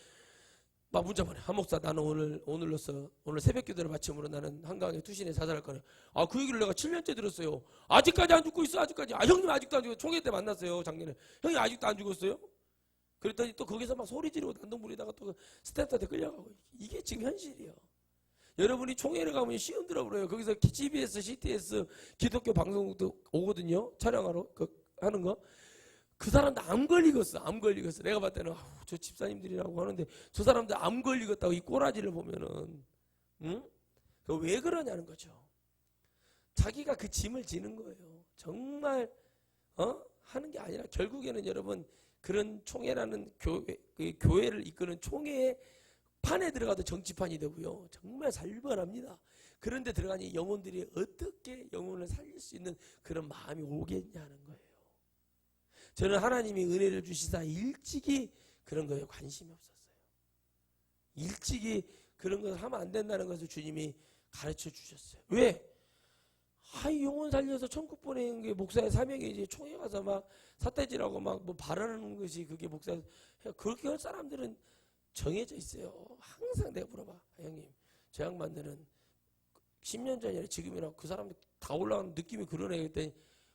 막 문자 보내. 한 목사 나는 오늘로써 오늘 새벽 기도를 마침으로 나는 한강에 투신에 자살할 거네. 그 얘기를 내가 7년째 들었어요. 아직까지 안 죽고 있어. 아직까지. 형님 아직도 안 죽어. 총회 때 만났어요. 작년에. 형이 아직도 안 죽었어요? 그랬더니 또 거기서 막 소리 지르고 난동 부리다가 또 스태프한테 끌려가고. 이게 지금 현실이에요. 여러분이 총회를 가면 시험 들어버려요. 거기서 GBS, CTS 기독교 방송도 오거든요. 촬영하러 하는 거. 그 사람들 암 걸리겠어. 암 걸리겠어. 내가 봤을 때는 저 집사님들이라고 하는데 저 사람들 암 걸리겠다고 이 꼬라지를 보면은 왜 그러냐는 거죠. 자기가 그 짐을 지는 거예요. 정말 하는 게 아니라 결국에는 여러분 그런 총회라는 교회를 이끄는 총회의 판에 들어가도 정치판이 되고요. 정말 살벌합니다. 그런데 들어가니 영혼들이 어떻게 영혼을 살릴 수 있는 그런 마음이 오겠냐는 거예요. 저는 하나님이 은혜를 주시사 일찍이 그런 거에 관심이 없었어요. 일찍이 그런 것을 하면 안 된다는 것을 주님이 가르쳐 주셨어요. 왜? 영혼 살려서 천국 보내는 게 목사의 사명이지. 총회 가서 막 사태질하고 막 뭐 바라는 것이 그게 목사 그렇게 할 사람들은 정해져 있어요. 항상 내가 물어봐. 형님 저 양반들은 10년 전이나 지금이나 그 사람들 다 올라가는 느낌이 그러네. 그랬더니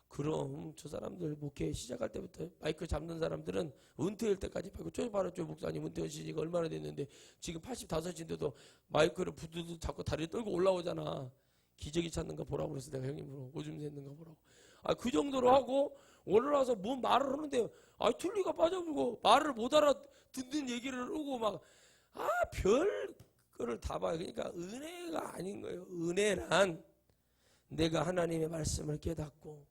그럼 저 사람들 목회 시작할 때부터 마이크 잡는 사람들은 은퇴할 때까지 받고 저 바로 저 목사님 은퇴하시니까 얼마나 됐는데 지금 85인데도 마이크를 부두두 잡고 다리 떨고 올라오잖아. 기저귀 찾는 거 보라고 그래서 내가 형님으로 오줌 뱉는 거 보라고. 그 정도로 하고 올라와서 뭔 말을 하는데 틀리가 빠져들고 말을 못 알아 듣는 얘기를 하고 막 별 거를 다 봐요. 그러니까 은혜가 아닌 거예요. 은혜란 내가 하나님의 말씀을 깨닫고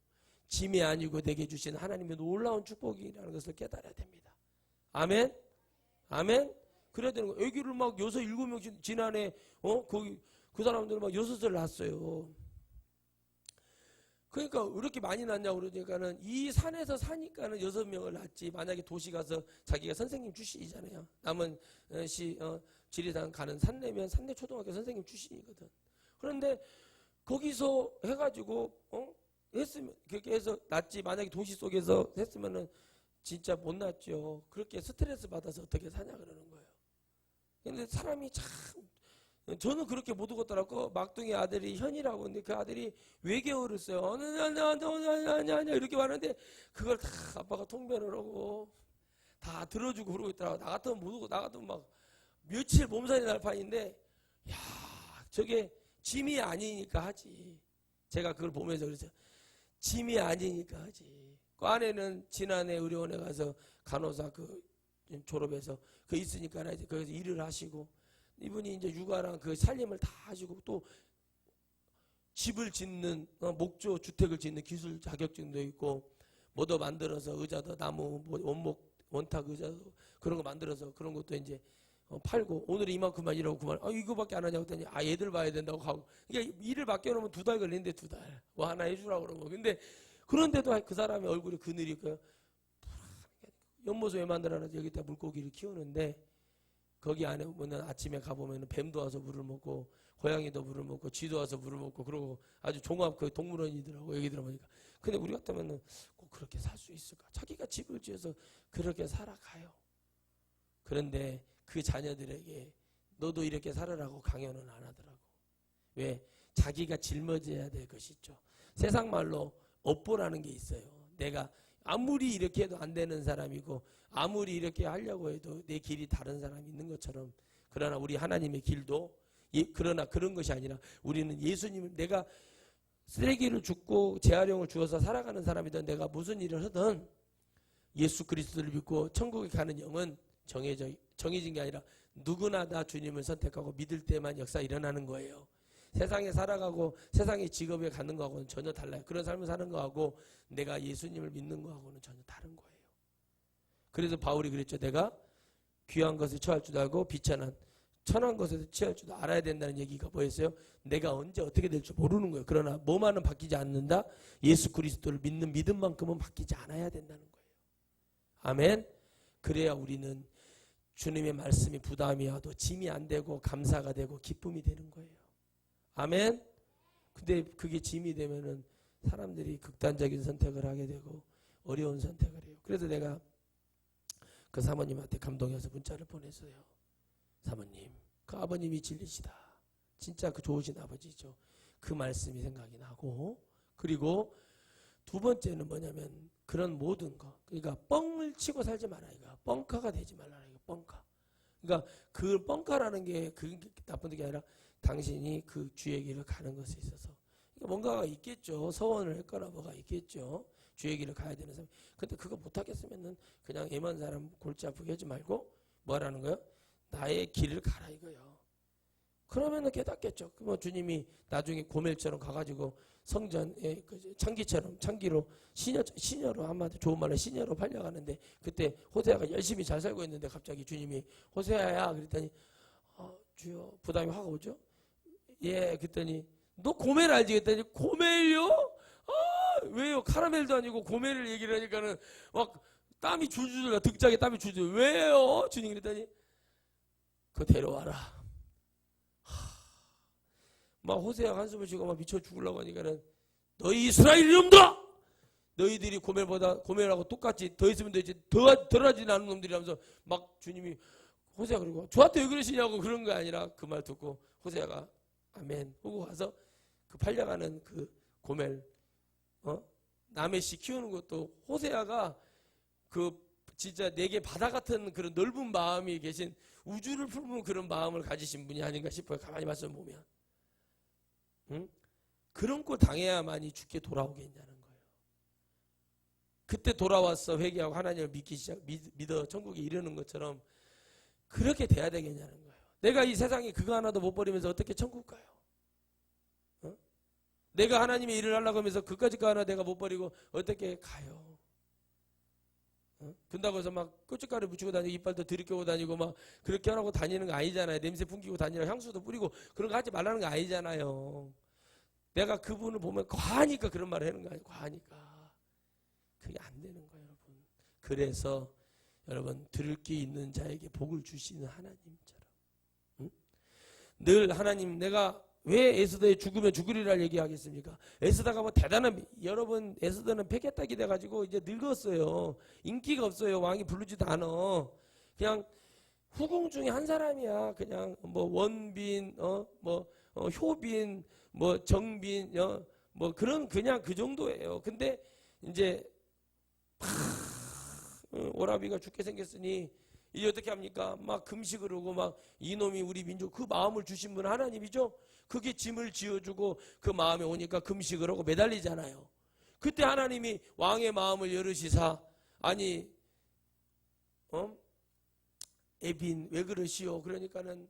짐이 아니고 내게 주신 하나님의 놀라운 축복이라는 것을 깨달아야 됩니다. 아멘? 아멘? 그래야 되는 거예요. 애기를 막 6, 7명 지난해 거기 그 사람들 막 6을 낳았어요. 그러니까 왜 이렇게 많이 낳냐고 그러니까는 이 산에서 사니까는 6명을 낳지. 만약에 도시 가서 자기가 선생님 출신이잖아요. 남은 지리산 가는 산내면 산내 초등학교 선생님 출신이거든. 그런데 거기서 해가지고 했으면 그렇게 해서 낳지. 만약에 도시 속에서 했으면은 진짜 못 낳죠. 그렇게 스트레스 받아서 어떻게 사냐 그러는 거예요. 근데 사람이 참, 저는 그렇게 못 웃었더라고. 막둥이 아들이 현이라고. 근데 그 아들이 외계어를 써요. 아냐 이렇게 말하는데 그걸 다 아빠가 통변을 하고 다 들어주고 그러고 있더라고. 나 같으면 못 웃고, 나 같으면 막 며칠 몸살이 날 판인데, 야, 저게 짐이 아니니까 하지. 제가 그걸 보면서 그랬어요. 짐이 아니니까 하지. 그 안에는 지난해 의료원에 가서 간호사 그 졸업해서 그 있으니까 이제 거기서 일을 하시고, 이분이 이제 육아랑 그 살림을 다 하시고, 또 집을 짓는 목조 주택을 짓는 기술 자격증도 있고, 뭐도 만들어서 의자도 나무 원목 원탁 의자도 그런 거 만들어서 그런 것도 이제 팔고, 오늘 이만큼만 일하고 그만. 이거밖에 안 하냐고 했더니 얘들 봐야 된다고 하고. 그러니까 일을 맡겨놓으면 2달 걸리는데 2달 뭐 하나 해주라고 그러고. 근데 그런데도 그 사람의 얼굴이 그늘이고요. 연못을 왜 만들어놨지? 여기다 물고기를 키우는데 거기 안에 보면 아침에 가보면 뱀도 와서 물을 먹고 고양이도 물을 먹고 쥐도 와서 물을 먹고, 그러고 아주 종합 그 동물원이더라고 여기 들어보니까. 근데 우리 같으면은 꼭 그렇게 살 수 있을까? 자기가 집을 지어서 그렇게 살아가요. 그런데 그 자녀들에게 너도 이렇게 살아라고 강요는 안 하더라고. 왜? 자기가 짊어져야 될 것이 있죠. 세상 말로 업보라는 게 있어요. 내가 아무리 이렇게 해도 안 되는 사람이고 아무리 이렇게 하려고 해도 내 길이 다른 사람이 있는 것처럼, 그러나 우리 하나님의 길도 그러나 그런 것이 아니라 우리는 예수님을, 내가 쓰레기를 줍고 재활용을 주어서 살아가는 사람이든 내가 무슨 일을 하든 예수 그리스도를 믿고 천국에 가는 영은 정해진 게 아니라 누구나 다 주님을 선택하고 믿을 때만 역사 일어나는 거예요. 세상에 살아가고 세상의 직업에 가는 거하고는 전혀 달라요. 그런 삶을 사는 거하고 내가 예수님을 믿는 거하고는 전혀 다른 거예요. 그래서 바울이 그랬죠. 내가 귀한 것을 처할 줄 알고 비천한 천한 것에서 취할 줄도 알아야 된다는 얘기가 뭐였어요? 내가 언제 어떻게 될지 모르는 거예요. 그러나 뭐만은 바뀌지 않는다? 예수 그리스도를 믿는 믿음만큼은 바뀌지 않아야 된다는 거예요. 아멘. 그래야 우리는 주님의 말씀이 부담이 와도 짐이 안 되고 감사가 되고 기쁨이 되는 거예요. 아멘. 근데 그게 짐이 되면은 사람들이 극단적인 선택을 하게 되고 어려운 선택을 해요. 그래서 내가 그 사모님한테 감동해서 문자를 보냈어요. 사모님, 그 아버님이 진리시다. 진짜 그 좋으신 아버지죠. 그 말씀이 생각이 나고, 그리고 두 번째는 뭐냐면 그런 모든 거, 그러니까 뻥을 치고 살지 말아. 이거 뻥카가 되지 말라. 이거 뻥카. 그러니까 그 뻥카라는 게 그 나쁜 게 아니라 당신이 그 주의 길을 가는 것에 있어서 그러니까 뭔가가 있겠죠. 서원을 했거나 뭐가 있겠죠. 주의 길을 가야 되는 사람. 근데 그거 못하겠으면은 그냥 애만 사람 골치 아프게 하지 말고 뭐 하라는 거예요? 나의 길을 가라 이거요. 그러면은 깨닫겠죠. 그러면 주님이 나중에 고멜처럼 가가지고 성전에 창기처럼 창기로 시녀로 한마디 좋은 말로 시녀로 팔려가는데, 그때 호세아가 열심히 잘 살고 있는데 갑자기 주님이 호세아야 그랬더니 주여 부담이 확 오죠. 예, 그랬더니 너 고멜 알지? 그랬더니 고멜요? 왜요? 카라멜도 아니고 고멜을 얘기를 하니까는 막 땀이 줄줄 나. 등짝에 땀이 줄줄. 왜요? 주님 그랬더니 그거 데려와라. 막 호세아가 한숨을 쉬고 막 미쳐 죽으려고 하니까는 너희 이스라엘 이놈들아! 너희들이 고멜하고 똑같이 더 있으면 되지 덜 하진 않은 놈들이라면서 막 주님이 호세아 그러고 저한테 왜 그러시냐고 그런 거 아니라 그 말 듣고 호세아가 아멘 하고 가서 그 팔려가는 그 고멜 남의 씨 키우는 것도 호세아가 그 진짜 내게 바다 같은 그런 넓은 마음이 계신 우주를 품은 그런 마음을 가지신 분이 아닌가 싶어요. 가만히 말씀 보면. 응? 그런 걸 당해야만이 죽게 돌아오겠냐는 거예요. 그때 돌아와서 회개하고 하나님을 믿어 천국에 이르는 것처럼 그렇게 돼야 되겠냐는 거예요. 내가 이 세상에 그거 하나도 못 버리면서 어떻게 천국 가요? 내가 하나님의 일을 하려고 하면서 그까짓 거 하나 내가 못 버리고 어떻게 가요? 그런다고 해서 막 고춧가루 묻히고 다니고 이빨도 들이켜고 다니고 막 그렇게 하라고 다니는 거 아니잖아요. 냄새 풍기고 다니라 향수도 뿌리고 그런 거 하지 말라는 거 아니잖아요. 내가 그분을 보면 과하니까 그런 말을 하는 거 아니에요. 과하니까. 그게 안 되는 거예요, 여러분. 그래서 여러분 들을 게 있는 자에게 복을 주시는 하나님처럼. 늘 하나님, 내가 왜 에스더의 죽으면 죽으리라 얘기하겠습니까? 에스더가 뭐 대단한, 여러분 에스더는 폐개딱이 돼가지고 이제 늙었어요. 인기가 없어요. 왕이 부르지도 않아. 그냥 후궁 중에 한 사람이야. 그냥 뭐 원빈, 효빈, 뭐 정빈, 뭐 그런 그냥 그 정도예요. 근데 이제 오라비가 죽게 생겼으니 이제 어떻게 합니까? 막 금식을 하고 막 이놈이 우리 민족 그 마음을 주신 분은 하나님이죠. 그게 짐을 지어주고 그 마음에 오니까 금식을 하고 매달리잖아요. 그때 하나님이 왕의 마음을 열으시사 아니 에빈 왜 그러시오? 그러니까는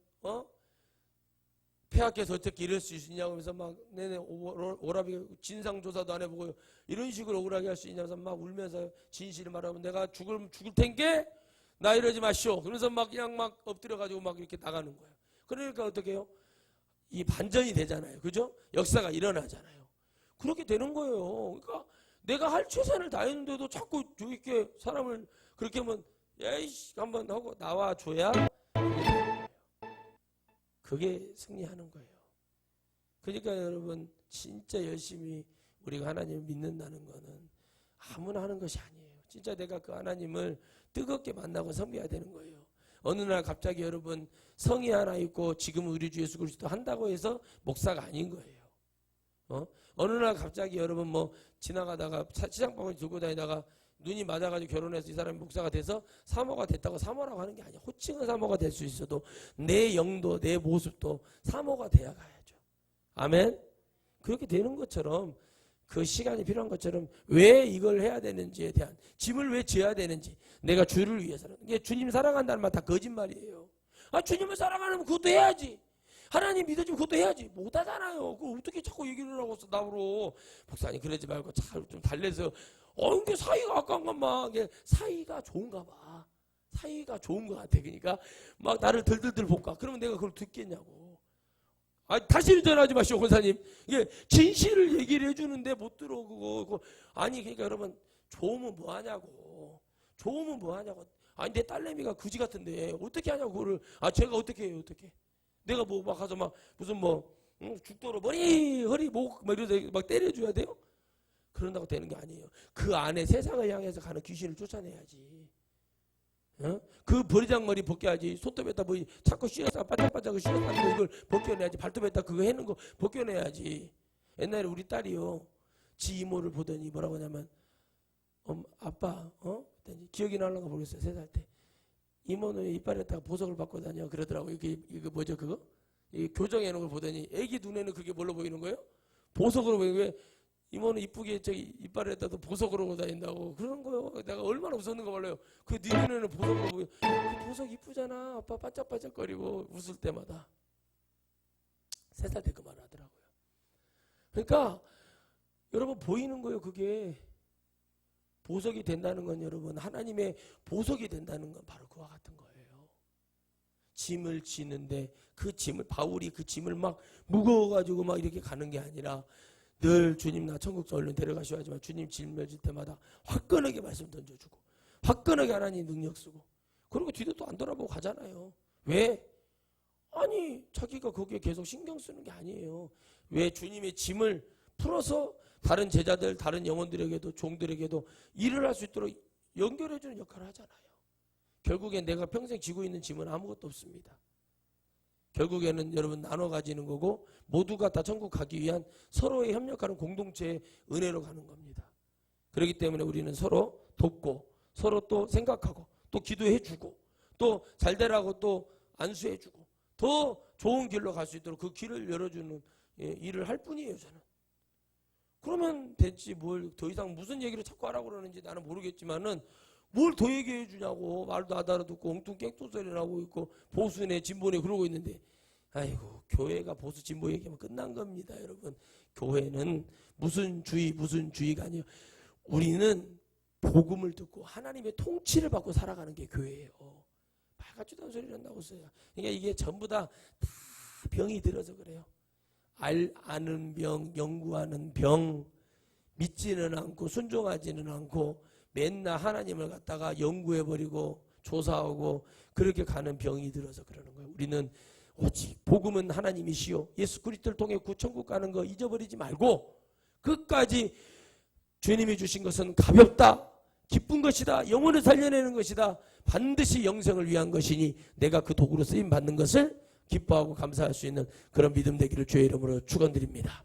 폐하께서 어떻게 이럴 수 있냐고 하면서 막 내내 오라비가 진상조사도 안 해보고 이런 식으로 억울하게 할 수 있냐면서 막 울면서 진실을 말하면 내가 죽을 텐게 나 이러지 마시오. 그러면서 막 그냥 막 엎드려가지고 막 이렇게 나가는 거예요. 그러니까 어떻게 해요? 이 반전이 되잖아요. 그죠? 역사가 일어나잖아요. 그렇게 되는 거예요. 그러니까 내가 할 최선을 다했는데도 자꾸 이렇게 사람을 그렇게 하면 야이씨 한번 하고 나와줘야 그게 승리하는 거예요. 그러니까 여러분 진짜 열심히 우리가 하나님을 믿는다는 거는 아무나 하는 것이 아니에요. 진짜 내가 그 하나님을 뜨겁게 만나고 섬겨야 되는 거예요. 어느 날 갑자기 여러분 성이 하나 있고 지금 우리 주 예수 그리스도 한다고 해서 목사가 아닌 거예요. 어느 날 갑자기 여러분 뭐 지나가다가 시장방을 들고 다니다가 눈이 맞아가지고 결혼해서 이 사람이 목사가 돼서 사모가 됐다고 사모라고 하는 게 아니야. 호칭은 사모가 될 수 있어도 내 영도 내 모습도 사모가 돼야 가야죠. 아멘. 그렇게 되는 것처럼 그 시간이 필요한 것처럼 왜 이걸 해야 되는지에 대한 짐을 왜 져야 되는지 내가 주를 위해서는 이게 주님 사랑한다는 말 다 거짓말이에요. 아 주님을 사랑하면 그것도 해야지. 하나님 믿어주면 그것도 해야지. 못하잖아요. 그걸 어떻게 자꾸 얘기를 하고 나보러 목사님 그러지 말고 좀 달래서 이게 사이가 아까운 것만 사이가 좋은가 봐. 사이가 좋은 것 같아. 그러니까 막 나를 들들들 볶아. 그러면 내가 그걸 듣겠냐고. 다시는 전화하지 마시오, 권사님. 이게 진실을 얘기를 해주는데 못 들어 그거. 아니 그러니까 여러분 좋으면 뭐 하냐고. 좋으면 뭐 하냐고. 아니 내 딸내미가 그지 같은데 어떻게 하냐고 그거를. 제가 어떻게 해요, 어떻게? 내가 뭐 막 가서 막 무슨 죽도록 머리 허리 목 막 이러다 막 때려줘야 돼요? 그런다고 되는 게 아니에요. 그 안에 세상을 향해서 가는 귀신을 쫓아내야지. 그 버리장머리 벗겨야지. 손톱에다 뭐 자꾸 씌어서 반짝반짝 씌어서 하는 거 이걸 벗겨내야지. 발톱에다 그거 해는 거 벗겨내야지. 옛날에 우리 딸이요. 지 이모를 보더니 뭐라고 하냐면 아빠 기억이 나려고 모르겠어요. 3살 때. 이모는 이빨에다가 보석을 받고 다녀 그러더라고. 이거 뭐죠 그거? 이 교정해 놓은 걸 보더니 애기 눈에는 그게 뭘로 보이는 거예요? 보석으로 보이는 거예요. 이모는 이쁘게 이빨에다도 보석으로 하고 다닌다고 그러는 거예요. 내가 얼마나 웃었는가 몰라요. 그 네 눈에는 보석으로 보여. 그 보석 이쁘잖아. 아빠 반짝반짝거리고 웃을 때마다. 3살 때 그 말 하더라고요. 그러니까 여러분 보이는 거예요. 그게 보석이 된다는 건 여러분 하나님의 보석이 된다는 건 바로 그와 같은 거예요. 짐을 지는데 그 짐을 바울이 그 짐을 막 무거워가지고 막 이렇게 가는 게 아니라 늘 주님 나 천국 얼른 데려가시오 하지만 주님 짐을 질 때마다 화끈하게 말씀 던져주고 화끈하게 하나님 능력 쓰고 그리고 뒤도 또 안 돌아보고 가잖아요. 왜? 아니 자기가 거기에 계속 신경 쓰는 게 아니에요. 왜? 주님의 짐을 풀어서 다른 제자들 다른 영혼들에게도 종들에게도 일을 할 수 있도록 연결해주는 역할을 하잖아요. 결국엔 내가 평생 지고 있는 짐은 아무것도 없습니다. 결국에는 여러분 나눠 가지는 거고 모두가 다 천국 가기 위한 서로의 협력하는 공동체의 은혜로 가는 겁니다. 그렇기 때문에 우리는 서로 돕고 서로 또 생각하고 또 기도해주고 또 잘되라고 또 안수해주고 더 좋은 길로 갈 수 있도록 그 길을 열어주는 일을 할 뿐이에요. 저는. 그러면 됐지 뭘 더 이상 무슨 얘기를 자꾸 하라고 그러는지 나는 모르겠지만은 뭘 더 얘기해 주냐고. 말도 안 알아듣고 엉뚱 깽뚱 소리 나고 있고 보수네 진보네 그러고 있는데 아이고 교회가 보수 진보 얘기하면 끝난 겁니다. 여러분 교회는 무슨 주의가 아니에요. 우리는 복음을 듣고 하나님의 통치를 받고 살아가는 게 교회예요. 말 같지도 않은 소리 난다고 써요. 그러니까 이게 전부 다 병이 들어서 그래요. 아는 병, 연구하는 병, 믿지는 않고 순종하지는 않고 맨날 하나님을 갖다가 연구해버리고 조사하고 그렇게 가는 병이 들어서 그러는 거예요. 우리는 오직 복음은 하나님이시요 예수 그리스도를 통해 구천국 가는 거 잊어버리지 말고 끝까지 주님이 주신 것은 가볍다, 기쁜 것이다, 영혼을 살려내는 것이다, 반드시 영생을 위한 것이니 내가 그 도구로 쓰임 받는 것을 기뻐하고 감사할 수 있는 그런 믿음 되기를 주의 이름으로 축원드립니다.